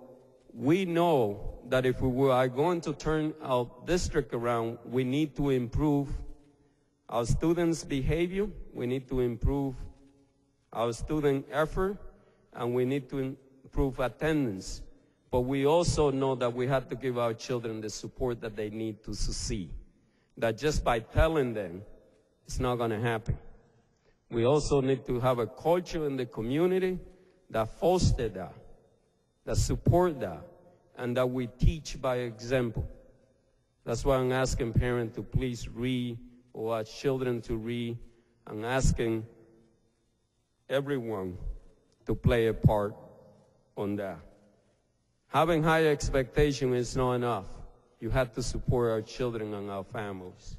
we know that if we are going to turn our district around, we need to improve our students' behavior, we need to improve our student effort, and we need to improve attendance. But we also know that we have to give our children the support that they need to succeed. That just by telling them, it's not going to happen. We also need to have a culture in the community that fosters that support that, and that we teach by example. That's why I'm asking parents to please read, or ask children to read, and asking everyone to play a part on that. Having high expectation is not enough. You have to support our children and our families.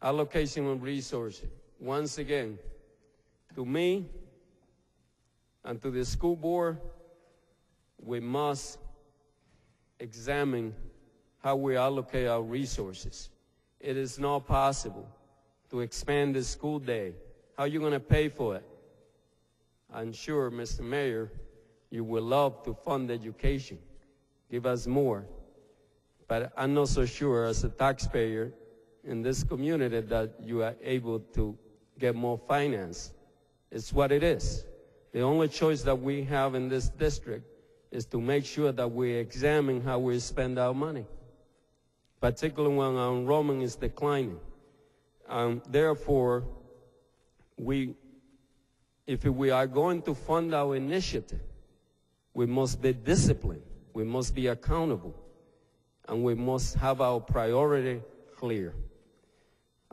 Allocation of resources. Once again, to me and to the school board, we must examine how we allocate our resources. It is not possible to expand the school day. How are you going to pay for it? I'm sure, Mr. Mayor, you would love to fund education. Give us more. But I'm not so sure as a taxpayer in this community that you are able to get more finance. It's what it is. The only choice that we have in this district is to make sure that we examine how we spend our money, particularly when our enrollment is declining. Therefore, if we are going to fund our initiative, we must be disciplined, we must be accountable, and we must have our priority clear.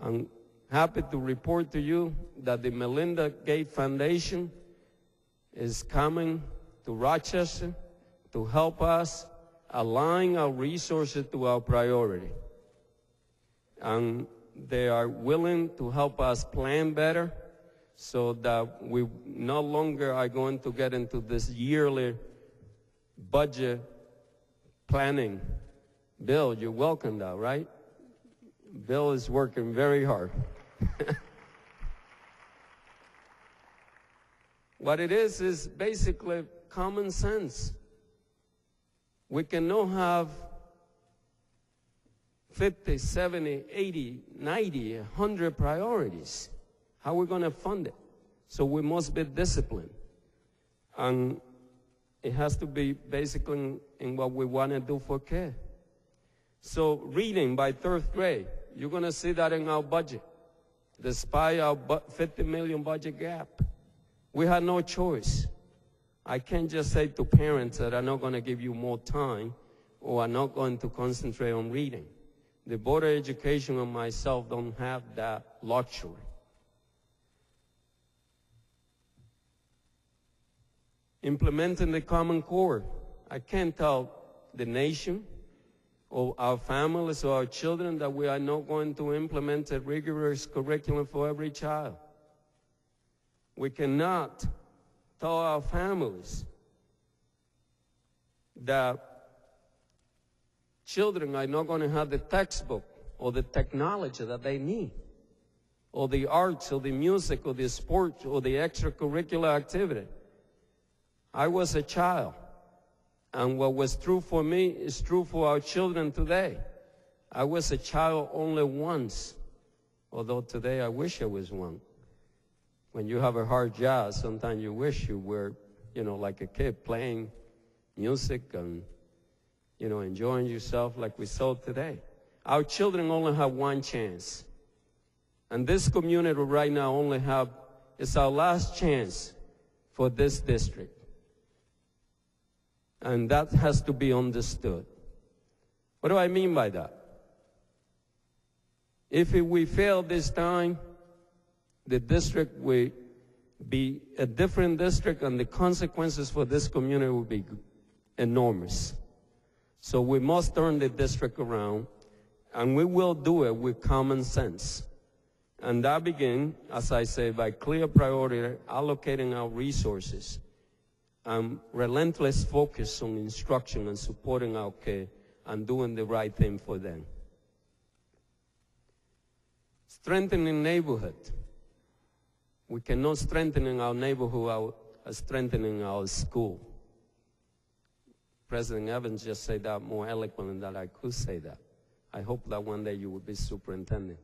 I'm happy to report to you that the Melinda Gates Foundation is coming to Rochester to help us align our resources to our priority. And they are willing to help us plan better so that we no longer are going to get into this yearly budget planning. Bill, you welcome that, right? Bill is working very hard. What it is basically common sense. We cannot have 50, 70, 80, 90, 100 priorities. How are we going to fund it? So we must be disciplined. And it has to be basically in what we want to do for kids. So reading by third grade, you're going to see that in our budget, despite our $50 million budget gap. We had no choice. I can't just say to parents that I'm not going to give you more time or I'm not going to concentrate on reading. The Board of Education and myself don't have that luxury. Implementing the Common Core. I can't tell the nation or our families or our children that we are not going to implement a rigorous curriculum for every child. We cannot tell our families that children are not going to have the textbook or the technology that they need, or the arts or the music or the sport or the extracurricular activity. I was a child, and what was true for me is true for our children today. I was a child only once, although today I wish I was one. When you have a hard job, sometimes you wish you were, like a kid playing music and, enjoying yourself like we saw today. Our children only have one chance. And this community right now it's our last chance for this district. And that has to be understood. What do I mean by that? If we fail this time, the district will be a different district, and the consequences for this community will be enormous. So we must turn the district around, and we will do it with common sense. And that begins, as I say, by clear priority, allocating our resources, and relentless focus on instruction and supporting our kids and doing the right thing for them. Strengthening neighborhood. We cannot strengthen our neighborhood without strengthening our school. President Evans just said that more eloquently than I could say that. I hope that one day you will be superintendent.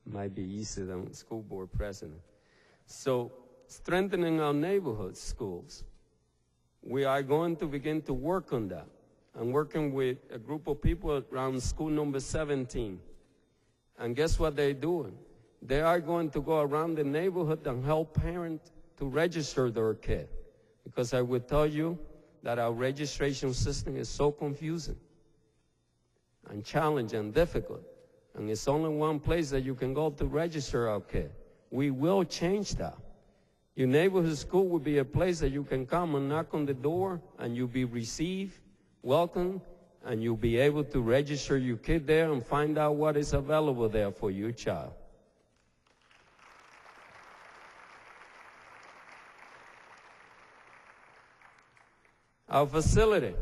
It might be easier than school board president. So strengthening our neighborhood schools. We are going to begin to work on that. I'm working with a group of people around school number 17. And guess what they're doing? They are going to go around the neighborhood and help parents to register their kid. Because I will tell you that our registration system is so confusing and challenging and difficult. And it's only one place that you can go to register our kid. We will change that. Your neighborhood school will be a place that you can come and knock on the door and you'll be received, welcome, and you'll be able to register your kid there and find out what is available there for your child. Our facility,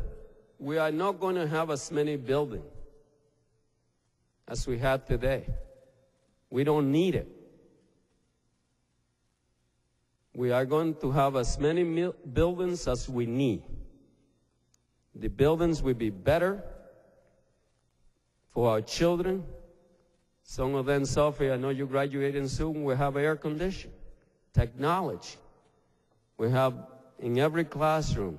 we are not going to have as many buildings as we have today. We don't need it. We are going to have as many buildings as we need. The buildings will be better for our children. Some of them, Sophie, I know you're graduating soon, we have air conditioning, technology. We have in every classroom.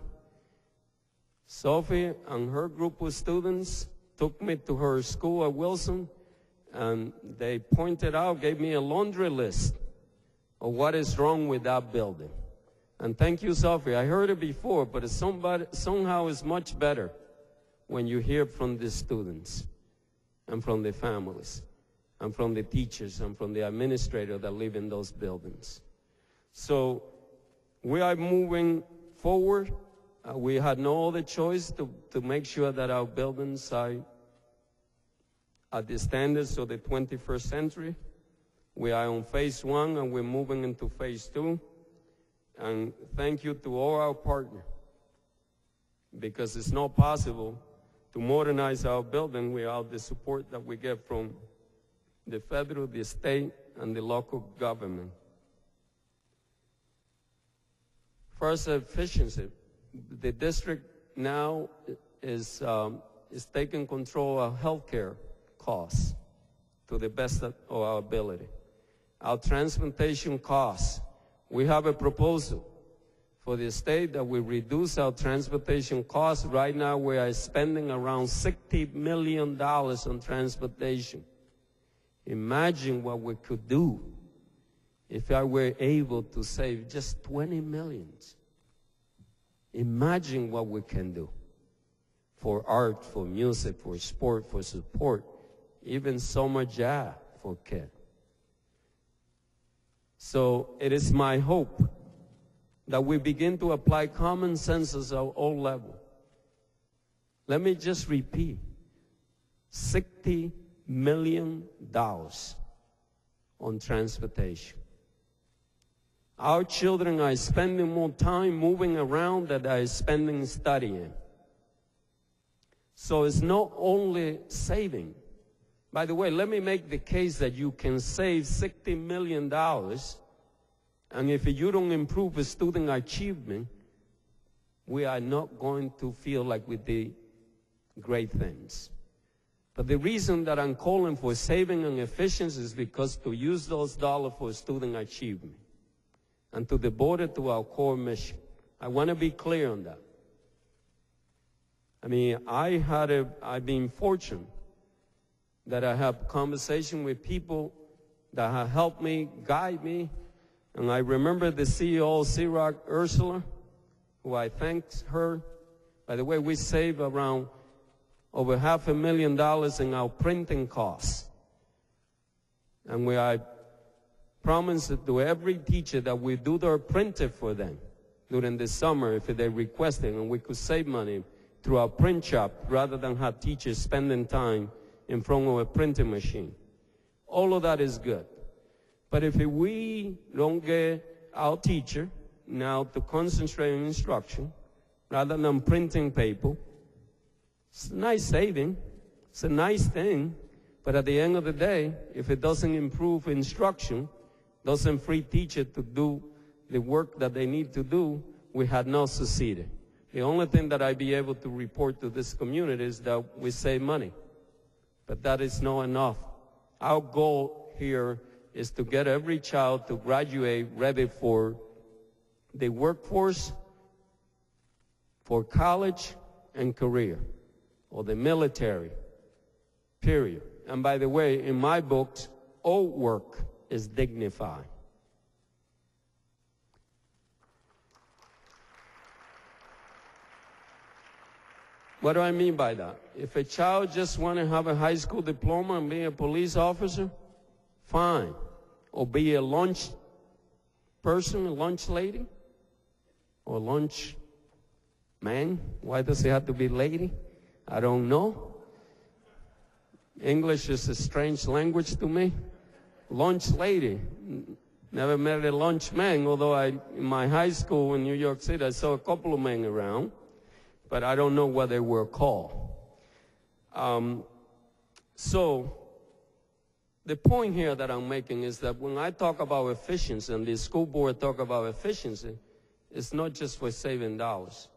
Sophie and her group of students took me to her school at Wilson, and they pointed out, gave me a laundry list of what is wrong with that building. And thank you, Sophie. I heard it before, but it's somehow it's much better when you hear from the students and from the families and from the teachers and from the administrators that live in those buildings. So we are moving forward. We had no other choice to make sure that our buildings are at the standards of the 21st century. We are on phase 1 and we're moving into phase 2. And thank you to all our partners, because it's not possible to modernize our building without the support that we get from the federal, the state, and the local government. First, efficiency. The district now is taking control of healthcare costs to the best of our ability. Our transportation costs, we have a proposal for the state that we reduce our transportation costs. Right now we are spending around $60 million on transportation. Imagine what we could do if I were able to save just 20 million. Imagine what we can do for art, for music, for sport, for support, even summer job for kids. So it is my hope that we begin to apply common sense at all levels. Let me just repeat, $60 million on transportation. Our children are spending more time moving around than they are spending studying. So it's not only saving. By the way, let me make the case that you can save $60 million, and if you don't improve student achievement, we are not going to feel like we did great things. But the reason that I'm calling for saving and efficiency is because to use those dollars for student achievement and to devote it to our core mission. I want to be clear on that. I mean, I've been fortunate that I have conversation with people that have helped me, guide me. And I remember the CEO of CIROC, Ursula, who I thanked her. By the way, we saved around over $500,000 in our printing costs. And I promised to every teacher that we do their printing for them during the summer if they requested, and we could save money through our print shop rather than have teachers spending time in front of a printing machine. All of that is good. But if we don't get our teacher now to concentrate on instruction rather than printing paper, it's a nice saving, it's a nice thing, but at the end of the day, if it doesn't improve instruction, doesn't free teachers to do the work that they need to do, we had not succeeded. The only thing that I'd be able to report to this community is that we save money. But that is not enough. Our goal here is to get every child to graduate ready for the workforce, for college and career, or the military, period. And by the way, in my books, all work is dignified. What do I mean by that? If a child just wants to have a high school diploma and be a police officer, fine. Or be a lunch person, a lunch lady, or lunch man. Why does it have to be lady? I don't know. English is a strange language to me. Lunch lady. Never met a lunch man, although in my high school in New York City, I saw a couple of men around. But I don't know what they were called. So the point here that I'm making is that when I talk about efficiency and the school board talk about efficiency, it's not just for saving dollars.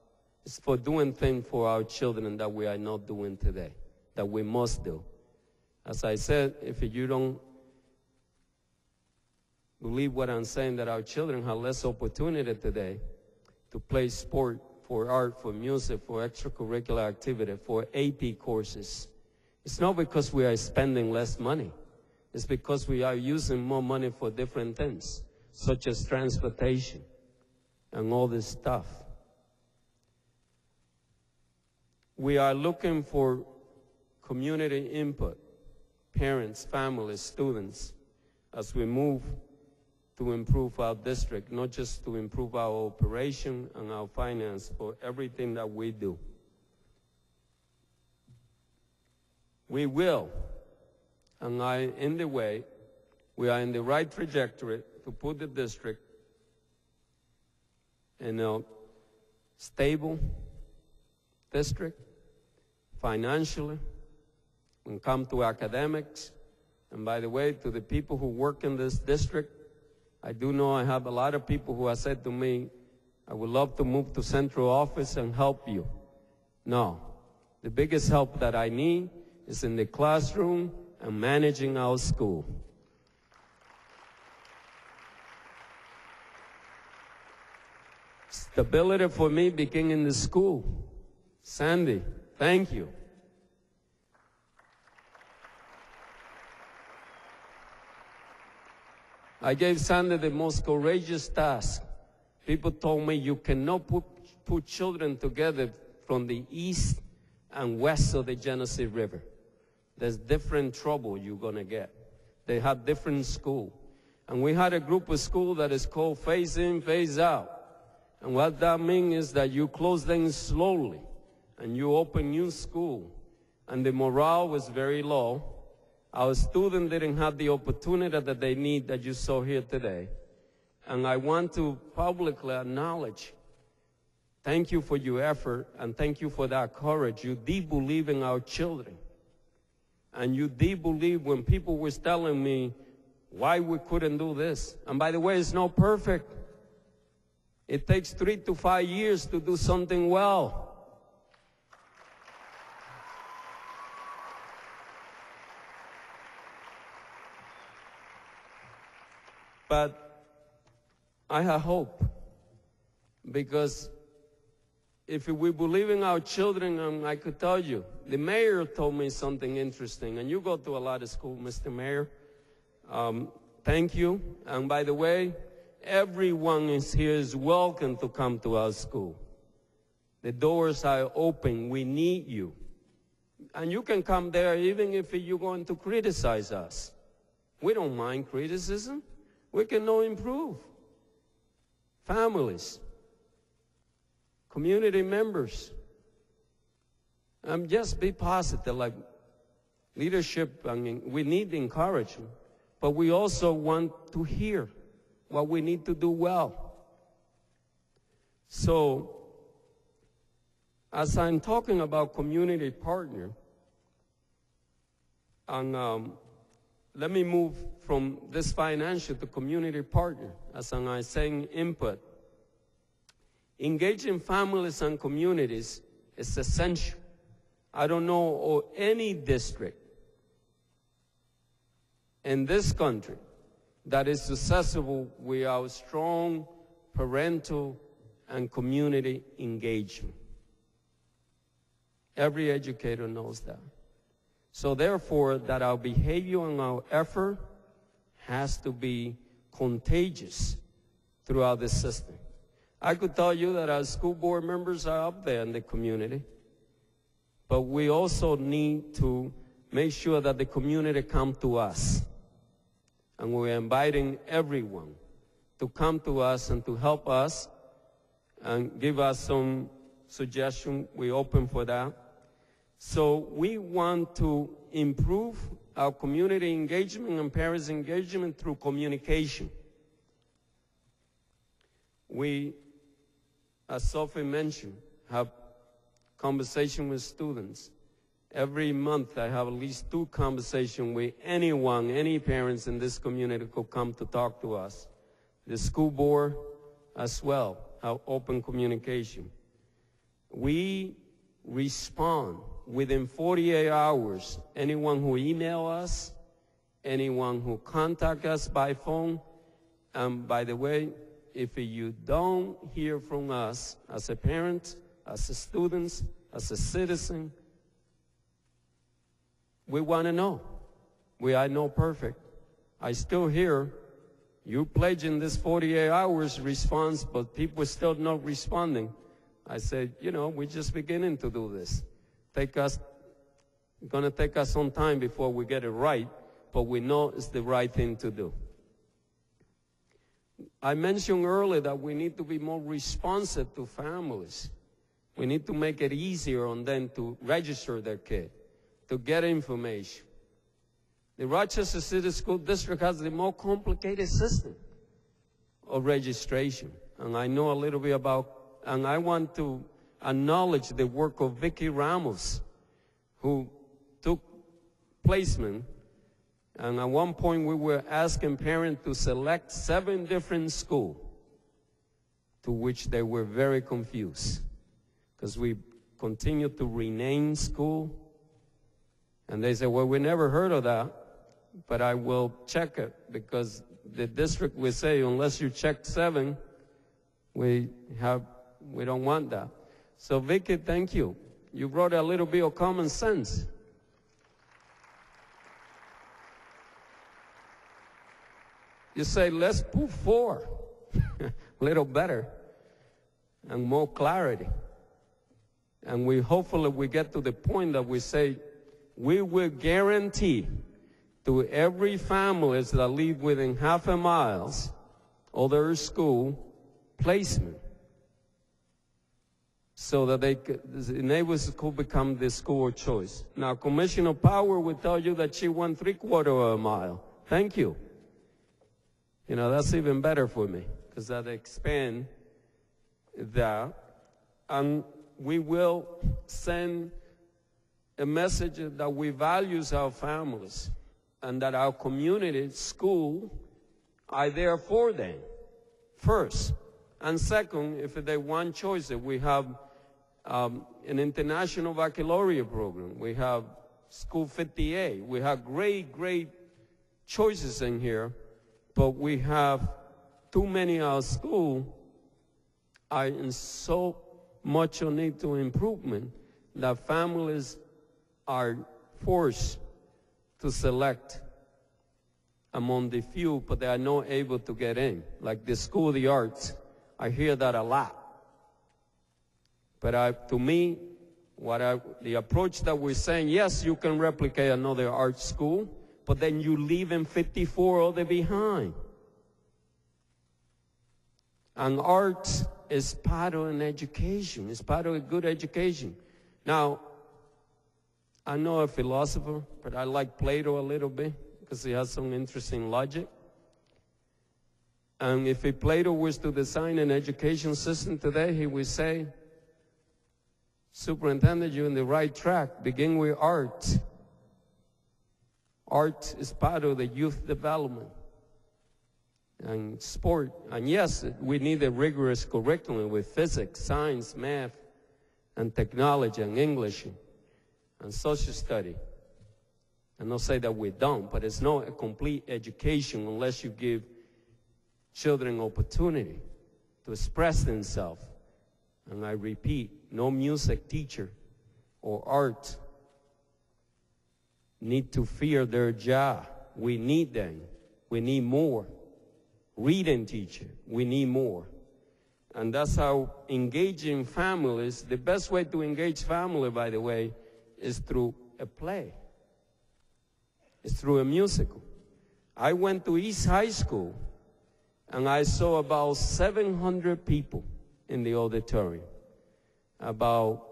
It's for doing things for our children that we are not doing today, that we must do. As I said, if you don't believe what I'm saying, that our children have less opportunity today to play sport, for art, for music, for extracurricular activity, for AP courses. It's not because we are spending less money. It's because we are using more money for different things, such as transportation and all this stuff. We are looking for community input, parents, families, students, as we move to improve our district, not just to improve our operation and our finance, but everything that we do. We will, and we are in the right trajectory to put the district in a stable district, financially, when it comes to academics. And by the way, to the people who work in this district, I do know I have a lot of people who have said to me, I would love to move to central office and help you. No, the biggest help that I need is in the classroom and managing our school. Stability for me began in the school. Sandy, thank you. I gave Sandy the most courageous task. People told me you cannot put children together from the east and west of the Genesee River. There's different trouble you're going to get. They have different school. And we had a group of school that is called phase in, phase out. And what that means is that you close them slowly and you open new school. And the morale was very low. Our students didn't have the opportunity that they need that you saw here today. And I want to publicly acknowledge, thank you for your effort and thank you for that courage. You did believe in our children. And you did believe when people were telling me why we couldn't do this. And by the way, it's not perfect. It takes 3 to 5 years to do something well. But I have hope, because if we believe in our children, I could tell you, the mayor told me something interesting, and you go to a lot of school, Mr. Mayor. Thank you. And by the way, everyone here is welcome to come to our school. The doors are open. We need you. And you can come there even if you're going to criticize us. We don't mind criticism. We can now improve. Families, community members. Just be positive, like leadership. I mean, we need encouragement, but we also want to hear what we need to do well. So, as I'm talking about community partner, and let me move from this financial to community partner, as I'm saying input. Engaging families and communities is essential. I don't know of any district in this country that is successful without strong parental and community engagement. Every educator knows that. So therefore, that our behavior and our effort has to be contagious throughout the system. I could tell you that our school board members are up there in the community, but we also need to make sure that the community come to us. And we're inviting everyone to come to us and to help us and give us some suggestions. We're open for that. So we want to improve our community engagement and parents' engagement through communication. We, as Sophie mentioned, have conversation with students. Every month I have at least 2 conversations with anyone, any parents in this community who come to talk to us. The school board as well, have open communication. We respond within 48 hours. Anyone who email us, anyone who contact us by phone, and by the way, if you don't hear from us as a parent, as a student, as a citizen, we want to know. We are not perfect. I still hear you pledging this 48 hours response, but people still not responding. I said, we're just beginning to do this. It's going to take us some time before we get it right, but we know it's the right thing to do. I mentioned earlier that we need to be more responsive to families. We need to make it easier on them to register their kid, to get information. The Rochester City School District has the more complicated system of registration. And I know a little bit about, and I want to acknowledge the work of Vicki Ramos, who took placement. And at one point we were asking parents to select 7 different schools, to which they were very confused, because we continue to rename school. And they said, well, we never heard of that, but I will check it, because the district will say, unless you check 7, we have We don't want that. So Vicky, thank you. You brought a little bit of common sense. You say, let's put 4. A little better and more clarity. And hopefully we get to the point that we say, we will guarantee to every family that live within half a mile of their school placement, so that the neighborhood school become the school of choice. Now, Commissioner Power will tell you that she went 3/4 of a mile. Thank you. You know, that's even better for me, because that expand that. And we will send a message that we value our families and that our community, school, are there for them, first. And second, if they want choices, we have an international baccalaureate program. We have School 58. We have great, great choices in here, but we have too many of our schools are in so much need to improvement that families are forced to select among the few, but they are not able to get in. Like the School of the Arts, I hear that a lot. But to me, the approach that we're saying, yes, you can replicate another art school, but then you leave in 54 other behind. And art is part of an education. It's part of a good education. Now, I'm not a philosopher, but I like Plato a little bit because he has some interesting logic. And if Plato was to design an education system today, he would say, Superintendent, you're on the right track. Begin with art. Art is part of the youth development and sport. And yes, we need a rigorous curriculum with physics, science, math, and technology, and English, and social study. And not say that we don't, but it's not a complete education unless you give children opportunity to express themselves. And I repeat, no music teacher or art need to fear their job. We need them. We need more. Reading teacher, we need more. And that's how engaging families, the best way to engage family, by the way, is through a play. It's through a musical. I went to East High School, and I saw about 700 people in the auditorium. About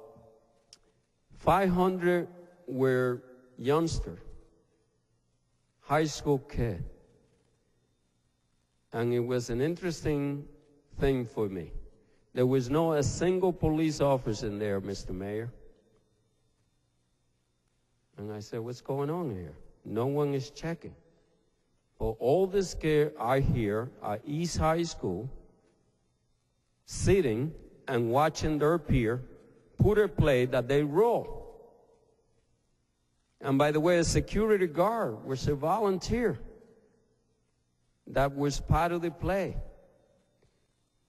500 were youngsters, high school kids. And it was an interesting thing for me. There was not a single police officer in there, Mr. Mayor. And I said, what's going on here? No one is checking. But all this kids are here at East High School, sitting and watching their peer put a play that they wrote. And by the way, a security guard was a volunteer. That was part of the play.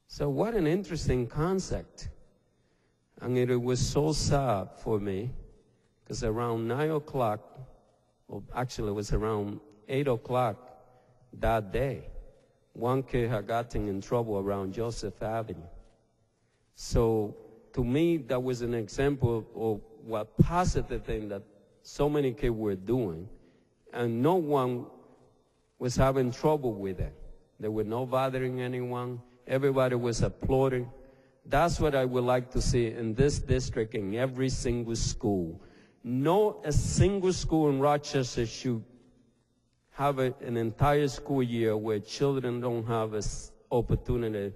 So what an interesting concept. And it was so sad for me, because around 9 o'clock, or actually it was around 8 o'clock that day, one kid had gotten in trouble around Joseph Avenue. So to me, that was an example of what positive thing that so many kids were doing, and no one was having trouble with it. They were not bothering anyone. Everybody was applauding. That's what I would like to see in this district, in every single school. Not a single school in Rochester should have an entire school year where children don't have an opportunity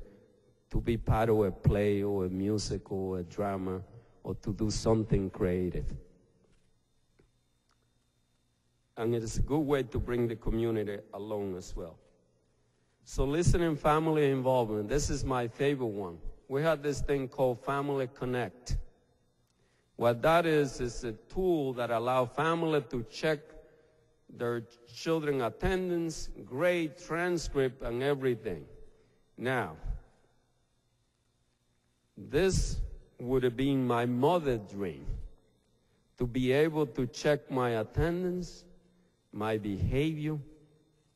to be part of a play or a musical or a drama or to do something creative. And it is a good way to bring the community along as well. So listening, family involvement, this is my favorite one. We have this thing called Family Connect. What that is a tool that allows family to check their children's attendance, grade, transcript, and everything. Now, This would have been my mother's dream, to be able to check my attendance, my behavior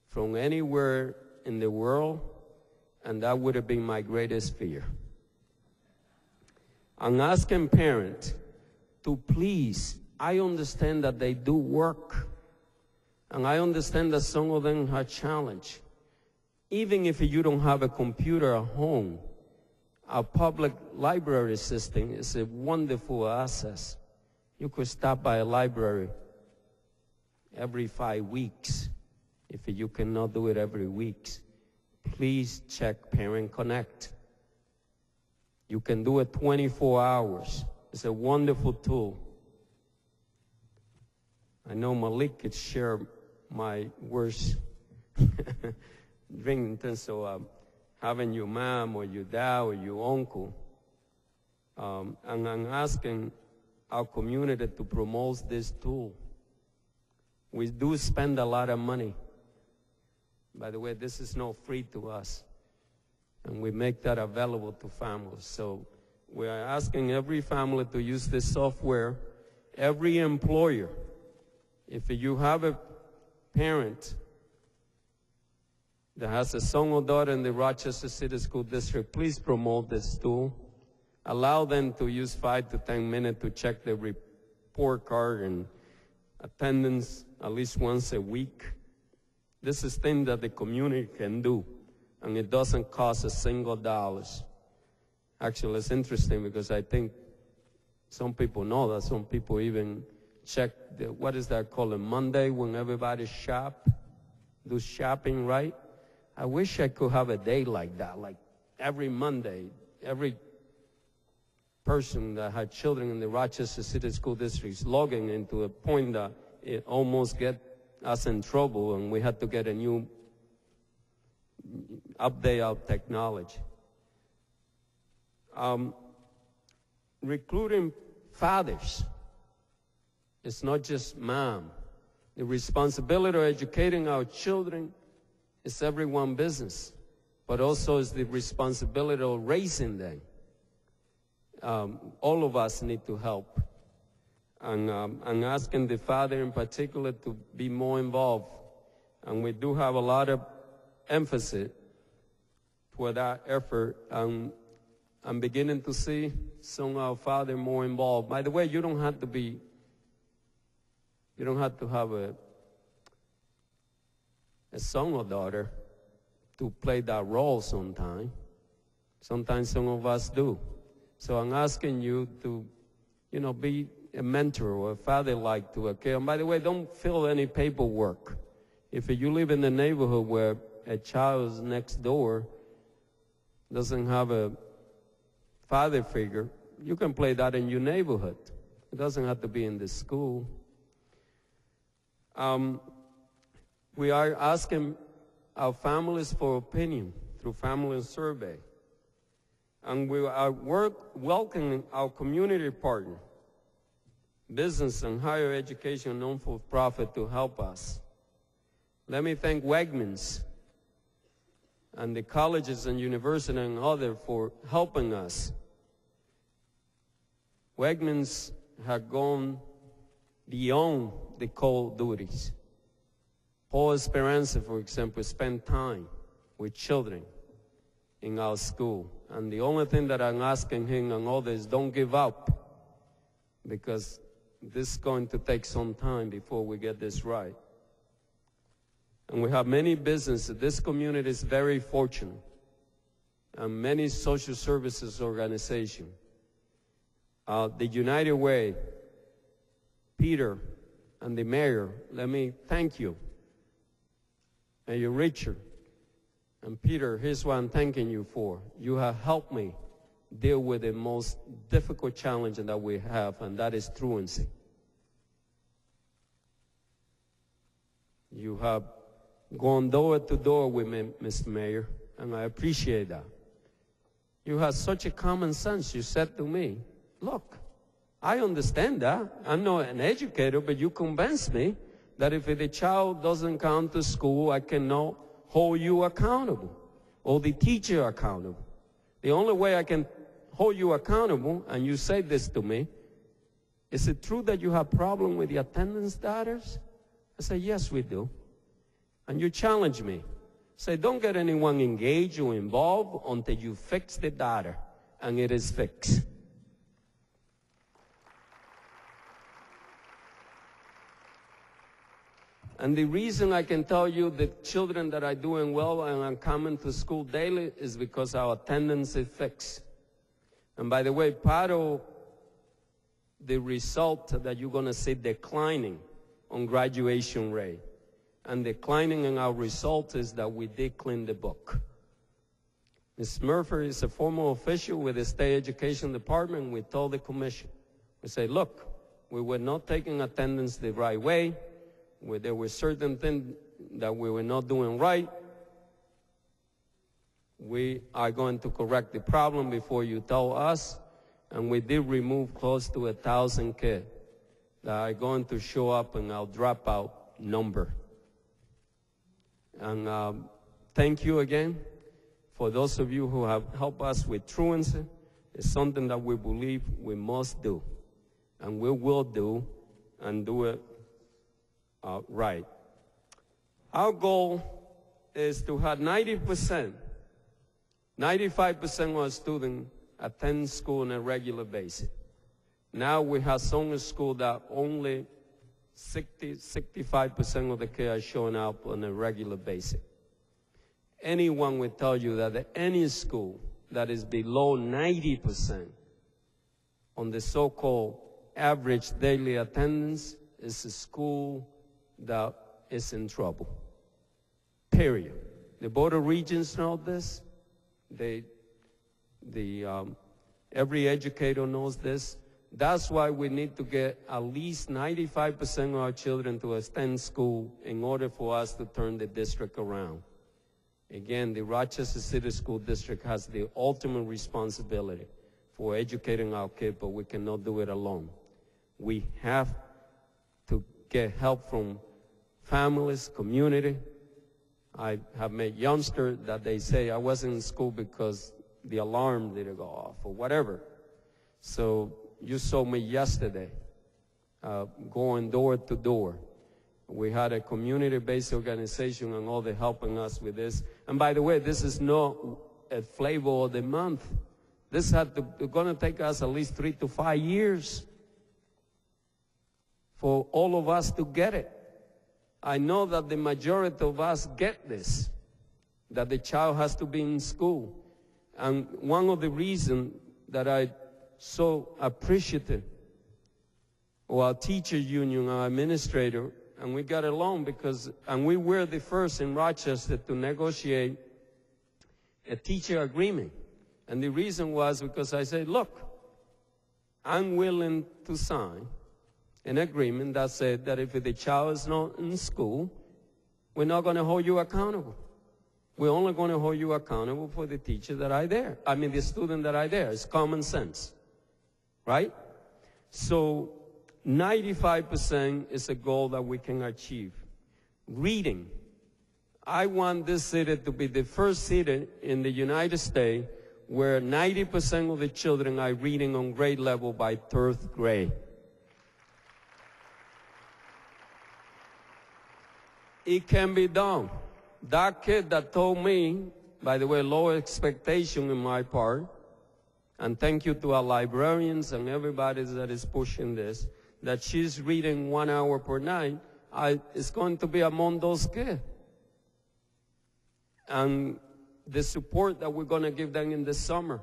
from anywhere in the world, and that would have been my greatest fear. I'm asking parents to please, I understand that they do work, and I understand that some of them have challenge. Even if you don't have a computer at home, our public library system is a wonderful asset. You could stop by a library every 5 weeks. If you cannot do it every week, please check Parent Connect. You can do it 24 hours. It's a wonderful tool. I know Malik could share my worst dream in terms of having your mom or your dad or your uncle. And I'm asking our community to promote this tool. We do spend a lot of money. By the way, this is not free to us. And we make that available to families. So we are asking every family to use this software. Every employer, if you have a parent that has a son or daughter in the Rochester City School District, please promote this tool. Allow them to use 5 to 10 minutes to check their report card and attendance at least once a week. This is thing that the community can do, and it doesn't cost a single dollar. Actually, it's interesting because I think some people know that. Some people even check what is that called, a Monday when everybody do shopping, right? I wish I could have a day like that, like every Monday, every person that had children in the Rochester City School District is logging into a point that it almost get us in trouble, and we had to get a new update of technology. Recruiting fathers. It's not just mom. The responsibility of educating our children is everyone's business, but also is the responsibility of raising them. All of us need to help. And I'm asking the father in particular to be more involved. And we do have a lot of emphasis for that effort. I'm beginning to see some of our fathers more involved. By the way, you don't have to have a son or daughter to play that role sometimes. Sometimes some of us do. So I'm asking you to, be a mentor or a father-like to a kid. And by the way, don't fill any paperwork. If you live in a neighborhood where a child is next door, doesn't have a father figure, you can play that in your neighborhood. It doesn't have to be in the school. We are asking our families for opinion through family survey. And we are welcoming our community partner, business and higher education non-for-profit to help us. Let me thank Wegmans and the colleges and universities and others for helping us. Wegmans have gone beyond the core duties. Paul Esperanza, for example, spent time with children in our school. And the only thing that I'm asking him and others, don't give up, because this is going to take some time before we get this right. And we have many businesses. This community is very fortunate. And many social services organizations. The United Way, Peter, and the mayor, let me thank you. Mayor Richard and Peter, here's what I'm thanking you for. You have helped me deal with the most difficult challenge that we have, and that is truancy. You have gone door to door with me, Mr. Mayor, and I appreciate that. You have such a common sense. You said to me, look, I understand that. I'm not an educator, but you convinced me that if the child doesn't come to school, I cannot hold you accountable or the teacher accountable. The only way I can hold you accountable, and you say this to me, is it true that you have problem with the attendance data? I say, yes, we do. And you challenge me. Say, don't get anyone engaged or involved until you fix the data, and it is fixed. And the reason I can tell you the children that are doing well and are coming to school daily is because our attendance is fixed. And by the way, part of the result that you're going to see declining on graduation rate and declining in our result is that we did clean the book. Ms. Murphy is a former official with the State Education Department. We told the commission, we say, look, we were not taking attendance the right way. There were certain things that we were not doing right. We are going to correct the problem before you tell us. And we did remove close to 1,000 kids that are going to show up in our dropout number. And thank you again for those of you who have helped us with truancy. It's something that we believe we must do. And we will do and do it right. Our goal is to have 90%, 95% of our students attend school on a regular basis. Now we have some schools that only 65% of the kids are showing up on a regular basis. Anyone will tell you that any school that is below 90% on the so-called average daily attendance is a school that is in trouble. Period. The Board of Regents know this. Every educator knows this. That's why we need to get at least 95% of our children to attend school in order for us to turn the district around. Again, the Rochester City School District has the ultimate responsibility for educating our kids, but we cannot do it alone. We have to get help from families, community. I have met youngsters that they say, I wasn't in school because the alarm didn't go off or whatever. So you saw me yesterday going door to door. We had a community-based organization and all they helping us with this. And by the way, this is not a flavor of the month. This is going to take us at least 3 to 5 years for all of us to get it. I know that the majority of us get this, that the child has to be in school. And one of the reasons that I so appreciative of our teacher union, our administrator, and we got along and we were the first in Rochester to negotiate a teacher agreement. And the reason was because I said, look, I'm willing to sign an agreement that said that if the child is not in school, we're not going to hold you accountable. We're only going to hold you accountable for the teachers that are there. I mean, the students that are there. It's common sense, right? So 95% is a goal that we can achieve. Reading. I want this city to be the first city in the United States where 90% of the children are reading on grade level by 3rd grade. It can be done. That kid that told me, by the way, low expectation in my part, and thank you to our librarians and everybody that is pushing this, that she's reading 1 hour per night, it's going to be among those kids. And the support that we're going to give them in the summer.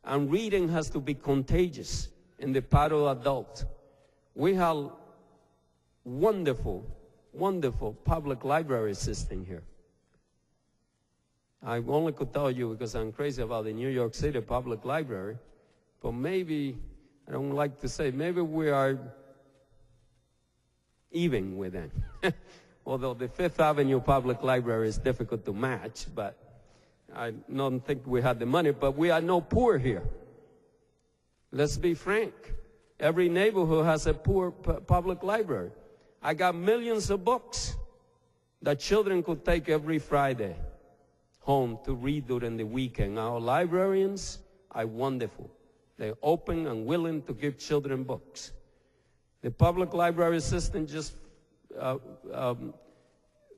And reading has to be contagious in the part of adults. We have wonderful public library system here. I only could tell you because I'm crazy about the New York City Public Library, but maybe, I don't like to say, maybe we are even with them. Although the Fifth Avenue Public Library is difficult to match, but I don't think we have the money, but we are no poor here. Let's be frank. Every neighborhood has a poor public library. I got millions of books that children could take every Friday home to read during the weekend. Our librarians are wonderful. They're open and willing to give children books. The public library system just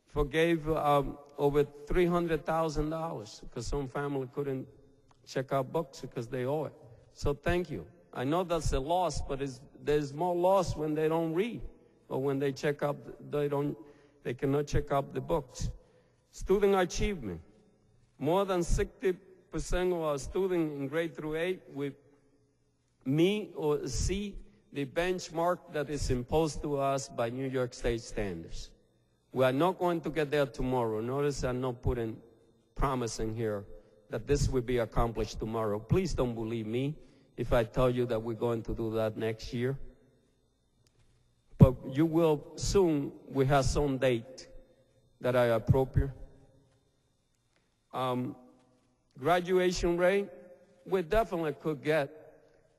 forgave over $300,000 because some family couldn't check out books because they owe it. So thank you. I know that's a loss, but there's more loss when they don't read, or when they check out, they cannot check out the books. Student achievement. More than 60% of our students in grade through 8 will meet or exceed the benchmark that is imposed to us by New York State standards. We are not going to get there tomorrow. Notice I'm not putting promise in here that this will be accomplished tomorrow. Please don't believe me if I tell you that we're going to do that next year. But you will soon, we have some date that are appropriate. Graduation rate, we definitely could get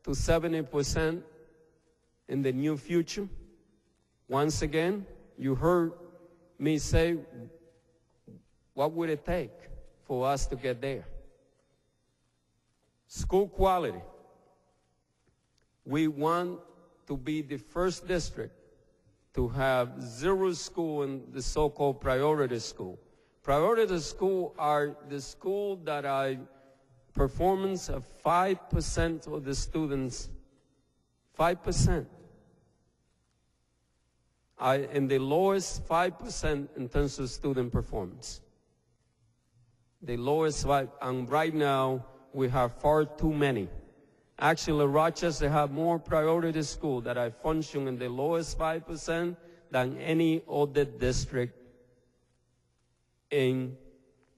to 70% in the near future. Once again, you heard me say, what would it take for us to get there? School quality. We want to be the first district to have 0 school in the so-called priority school. Priority school are the school that are performance of 5% of the students, 5%. Are in the lowest 5% in terms of student performance. The lowest 5, and right now we have far too many. Actually, Rochester have more priority school that are function in the lowest 5% than any other district in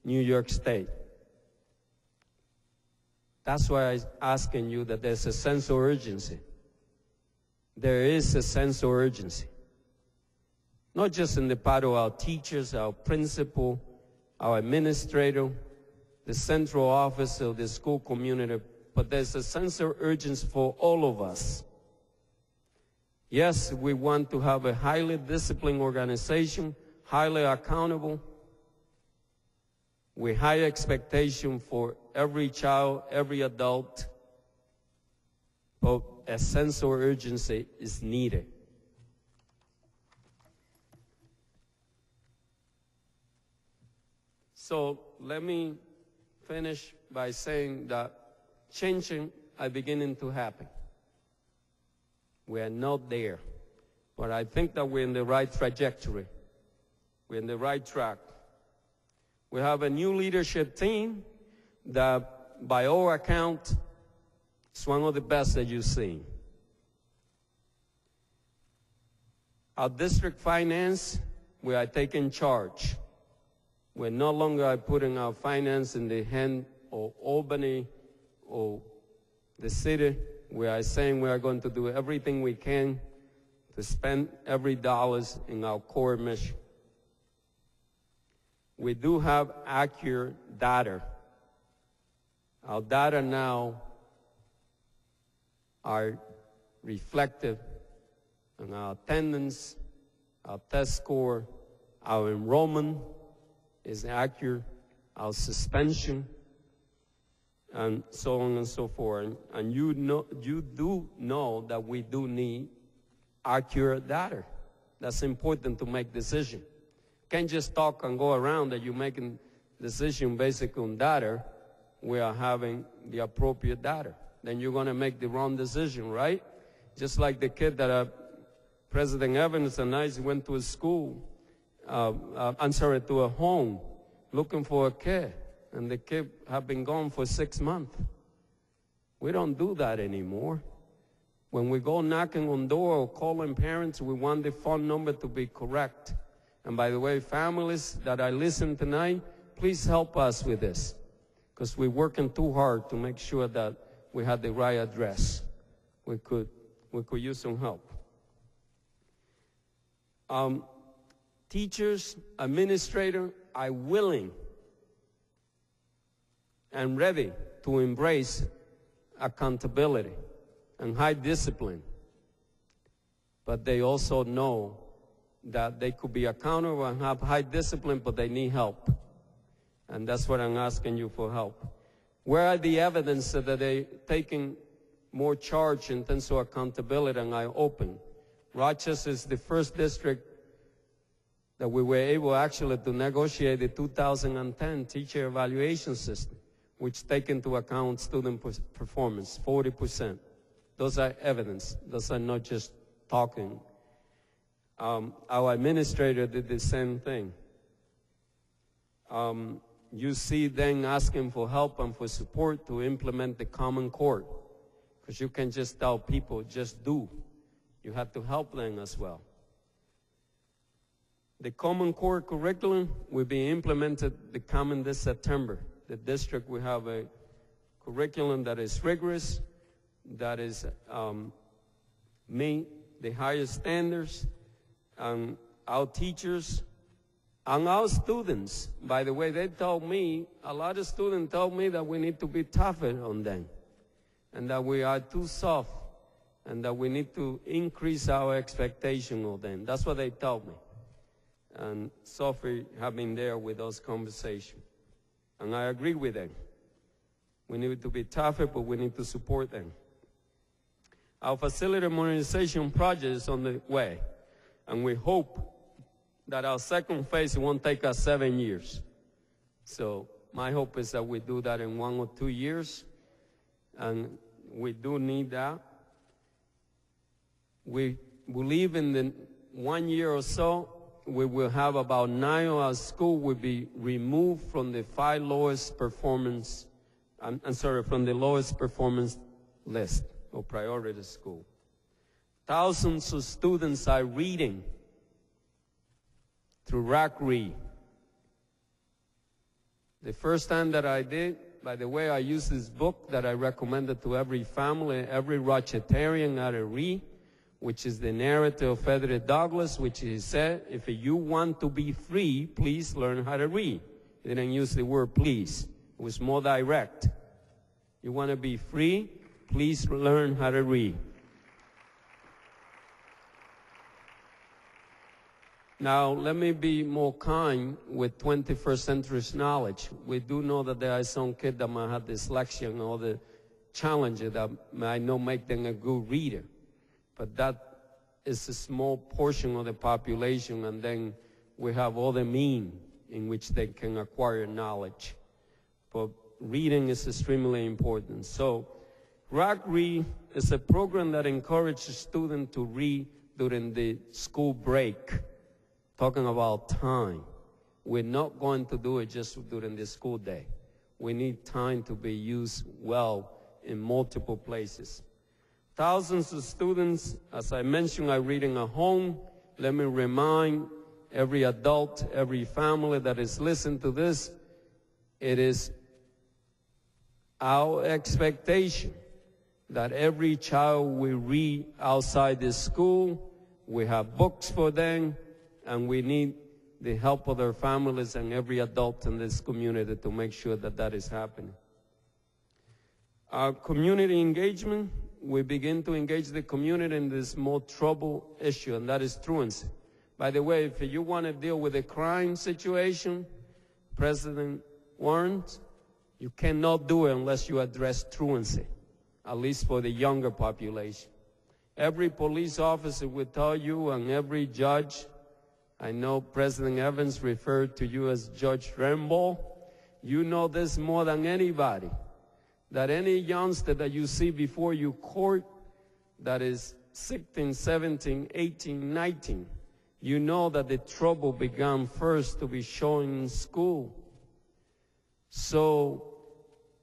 New York State. That's why I'm asking you that there's a sense of urgency. There is a sense of urgency. Not just in the part of our teachers, our principal, our administrator, the central office of the school community, but there's a sense of urgency for all of us. Yes, we want to have a highly disciplined organization, highly accountable, with high expectation for every child, every adult, but a sense of urgency is needed. So let me finish by saying that changing are beginning to happen. We are not there, but I think that we're in the right trajectory. We're in the right track. We have a new leadership team that, by all accounts, is one of the best that you've seen. Our district finance, we are taking charge. We're no longer putting our finance in the hand of Albany or the city. We are saying we are going to do everything we can to spend every dollar in our core mission. We do have accurate data. Our data now are reflective on our attendance, our test score, our enrollment is accurate, our suspension, and so on and so forth. And you do know that we do need accurate data. That's important to make decisions. Can't just talk and go around that you're making decision based on data. We are having the appropriate data. Then you're going to make the wrong decision, right? Just like the kid that President Evans and I went to a school, to a home looking for a kid, and the kid had been gone for 6 months. We don't do that anymore. When we go knocking on door or calling parents, we want the phone number to be correct. And by the way, families that are listening tonight, please help us with this, because we're working too hard to make sure that we have the right address. We could use some help. Teachers, administrators are willing and ready to embrace accountability and high discipline. But they also know that they could be accountable and have high discipline, but they need help. And that's what I'm asking you for help. Where are the evidence that they're taking more charge in terms of accountability and eye-open? Rochester is the first district that we were able actually to negotiate the 2010 teacher evaluation system, which take into account student performance, 40%. Those are evidence. Those are not just talking. Our administrator did the same thing. You see them asking for help and for support to implement the Common Core, because you can just tell people, just do. You have to help them as well. The Common Core curriculum will be implemented coming this September. The district will have a curriculum that is rigorous, that is meet the highest standards, and our teachers and our students. By the way, they told me, a lot of students told me that we need to be tougher on them, and that we are too soft, and that we need to increase our expectation of them. That's what they told me. And Sophie have been there with those conversations. And I agree with them. We need to be tougher, but we need to support them. Our facility modernization project is on the way, and we hope that our second phase won't take us 7 years. So my hope is that we do that in 1 or 2 years, and we do need that. We believe in the 1 year or so, we will have about 9 of our schools will be removed from the 5 lowest performance, from the lowest performance list of priority school. Thousands of students are reading through RAC-READ. The first time that I did, by the way, I used this book that I recommended to every family, every Rochesterian ought to read, which is the narrative of Frederick Douglass, which he said, if you want to be free, please learn how to read. He didn't use the word please. It was more direct. You want to be free, please learn how to read. Now, let me be more kind with 21st century knowledge. We do know that there are some kids that might have dyslexia and all the challenges that might not make them a good reader. But that is a small portion of the population, and then we have other means in which they can acquire knowledge. But reading is extremely important. So RAC-READ is a program that encourages students to read during the school break, talking about time. We're not going to do it just during the school day. We need time to be used well in multiple places. Thousands of students, as I mentioned, are reading at home. Let me remind every adult, every family that is listening to this, it is our expectation that every child will read outside the school. We have books for them, and we need the help of their families and every adult in this community to make sure that that is happening. Our community engagement, we begin to engage the community in this more trouble issue, and that is truancy. By the way, if you want to deal with a crime situation, President warned, you cannot do it unless you address truancy, at least for the younger population. Every police officer will tell you, and every judge, I know President Evans referred to you as Judge Rambo, you know this more than anybody, that any youngster that you see before your court that is 16, 17, 18, 19, you know that the trouble began first to be shown in school. So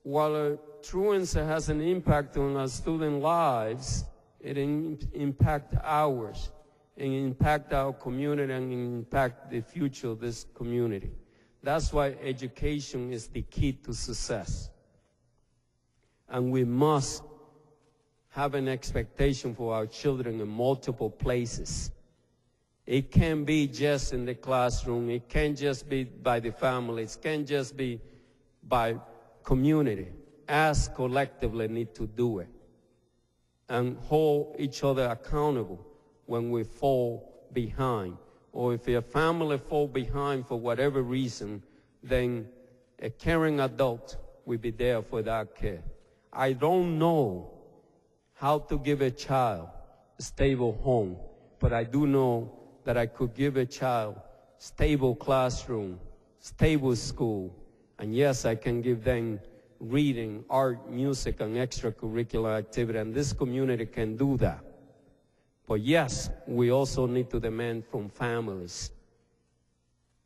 while truancy has an impact on our student lives, it impacts ours, and impact our community, and impact the future of this community. That's why education is the key to success. And we must have an expectation for our children in multiple places. It can't be just in the classroom. It can't just be by the families. It can't just be by community. Us collectively need to do it and hold each other accountable when we fall behind. Or if a family fall behind for whatever reason, then a caring adult will be there for that kid. I don't know how to give a child a stable home, but I do know that I could give a child stable classroom, stable school, and yes, I can give them reading, art, music, and extracurricular activity, and this community can do that. But yes, we also need to demand from families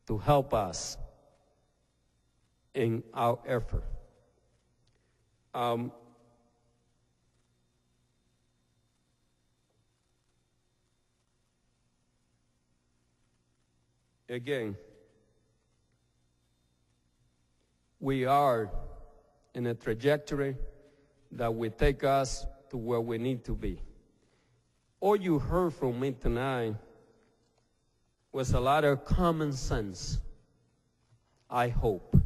to help us in our effort. Again, we are in a trajectory that will take us to where we need to be. All you heard from me tonight was a lot of common sense. I hope.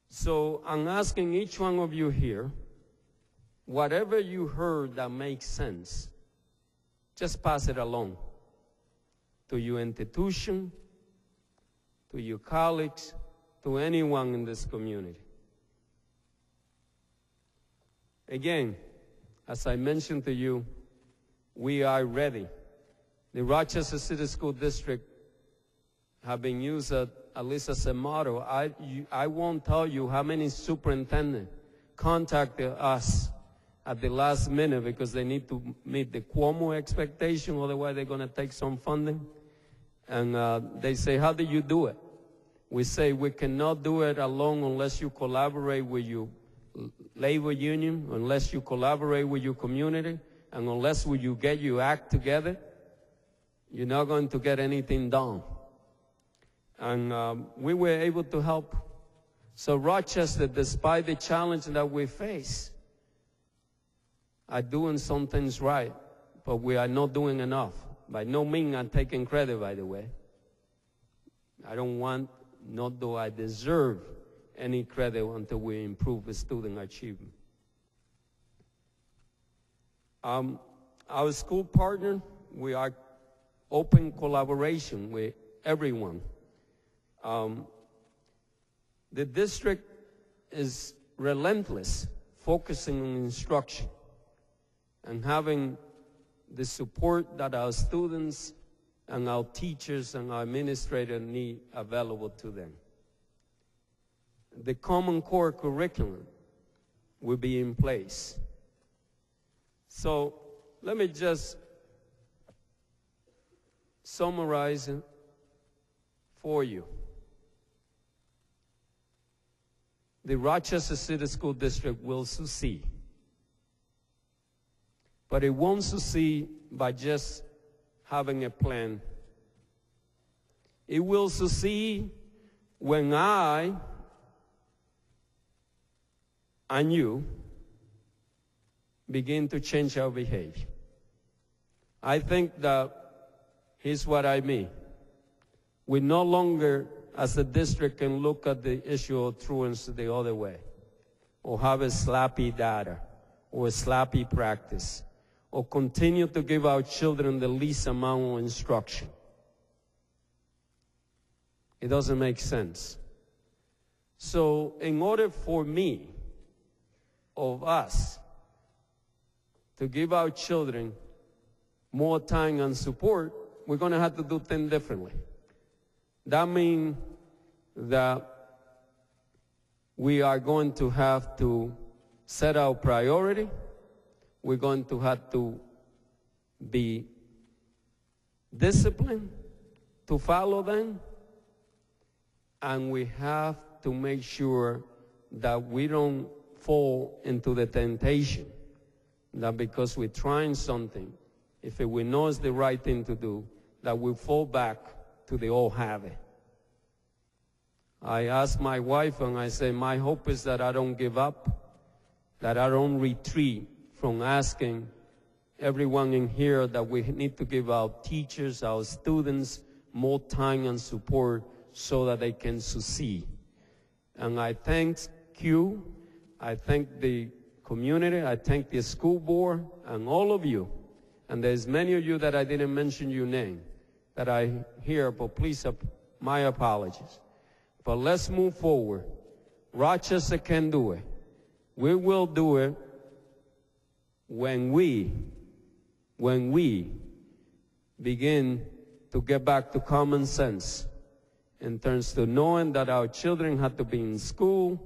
So I'm asking each one of you here, whatever you heard that makes sense, just pass it along to your institution, to your colleagues, to anyone in this community. Again, as I mentioned to you, we are ready. The Rochester City School District have been used at least as a model. I won't tell you how many superintendents contacted us at the last minute because they need to meet the Cuomo expectation, otherwise they're going to take some funding. And they say, how do you do it? We say we cannot do it alone unless you collaborate with your labor union, unless you collaborate with your community, and unless you get your act together, you're not going to get anything done. And we were able to help. So Rochester, despite the challenge that we face, are doing some things right, but we are not doing enough. By no means I'm taking credit, by the way. I don't want, nor do I deserve any credit until we improve the student achievement. Our school partner, we are open collaboration with everyone. The district is relentless, focusing on instruction and having the support that our students and our teachers and our administrators need available to them. The Common Core curriculum will be in place. So let me just summarize it for you. The Rochester City School District will succeed. But it won't succeed by just having a plan. It will succeed when I and you begin to change our behavior. I think that here's what I mean. We no longer, as a district, can look at the issue of truants the other way, or have a slappy data, or a slappy practice, or continue to give our children the least amount of instruction. It doesn't make sense. So in order for me, of us, to give our children more time and support, we're going to have to do things differently. That means that we are going to have to set our priority. We're going to have to be disciplined to follow them. And we have to make sure that we don't fall into the temptation that because we're trying something, if we know it's the right thing to do, that we fall back to the old habit. I ask my wife and I say, my hope is that I don't give up, that I don't retreat from asking everyone in here that we need to give our teachers, our students, more time and support so that they can succeed. And I thank you, I thank the community, I thank the school board, and all of you. And there's many of you that I didn't mention your name, that I hear, but please, my apologies. But let's move forward. Rochester can do it. We will do it when we begin to get back to common sense in terms of knowing that our children have to be in school,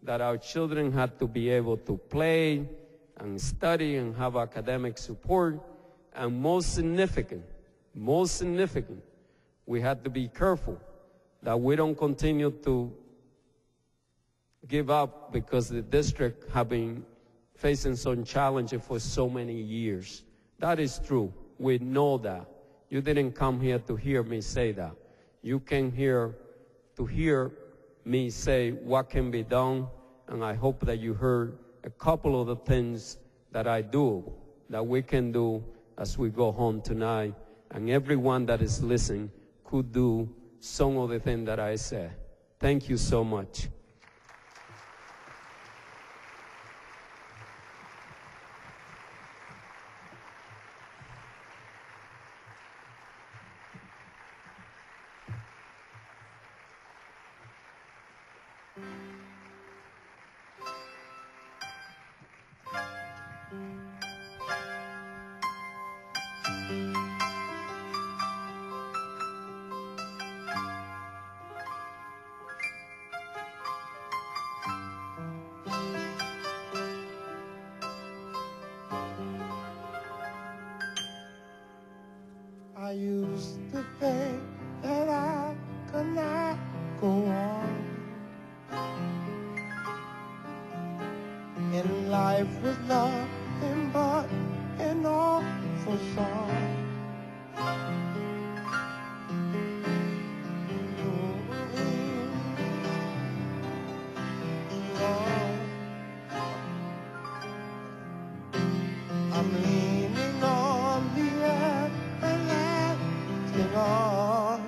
that our children have to be able to play and study and have academic support, and most significant, we have to be careful that we don't continue to give up because the district have been facing some challenges for so many years. That is true. We know that. You didn't come here to hear me say that. You came here to hear me say what can be done, and I hope that you heard a couple of the things that I do, that we can do as we go home tonight, and everyone that is listening could do some of the things that I said. Thank you so much. I used to think that I could not go on, and life was nothing but an awful song. I'm leaning on the everlasting arm.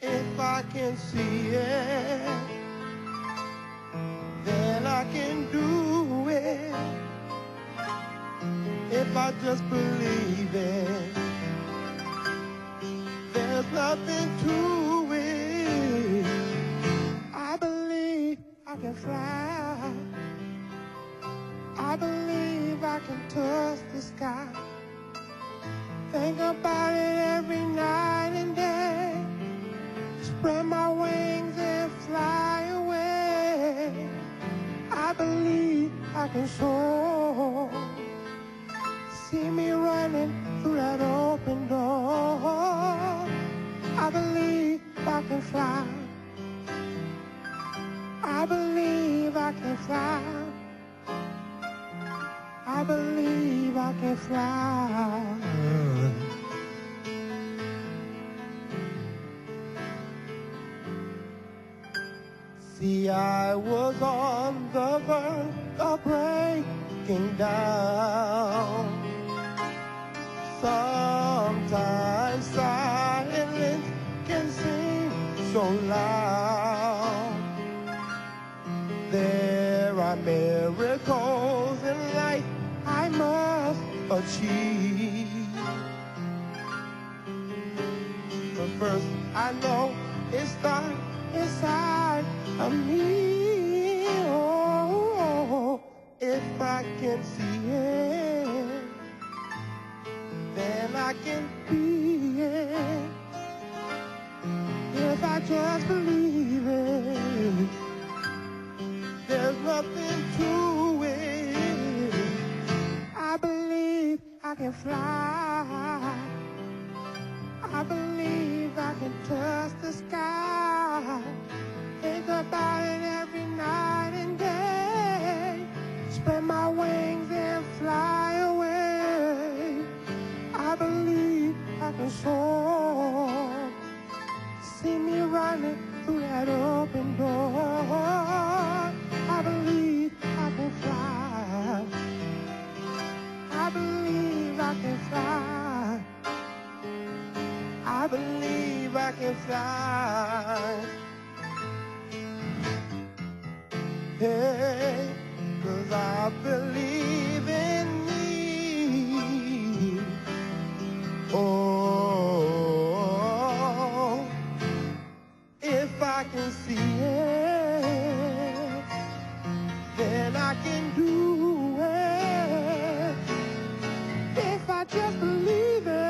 If I can see it, then I can do it. If I just believe it, there's nothing to it. I believe I can fly. I believe I can touch the sky. Think about it every night and day. Spread my wings and fly away. I believe I can soar. See me running through that open door. I believe I can fly. I believe I can fly. I believe I can fly. See, I was on the verge of breaking down. Sometimes silence can seem so loud. There are miracles in life I must achieve. But first I know it starts inside of me. Oh, if I can see it, then I can be it. If I just believe it, there's nothing to it. I believe I can fly. I believe I can touch the sky. Think about it every night and day. Spread my wings and fly away. I believe I can soar. See me running through that open door. I believe I can fly. I believe I can fly. I believe I can fly. Hey, 'cause I believe in me. Oh, believe it.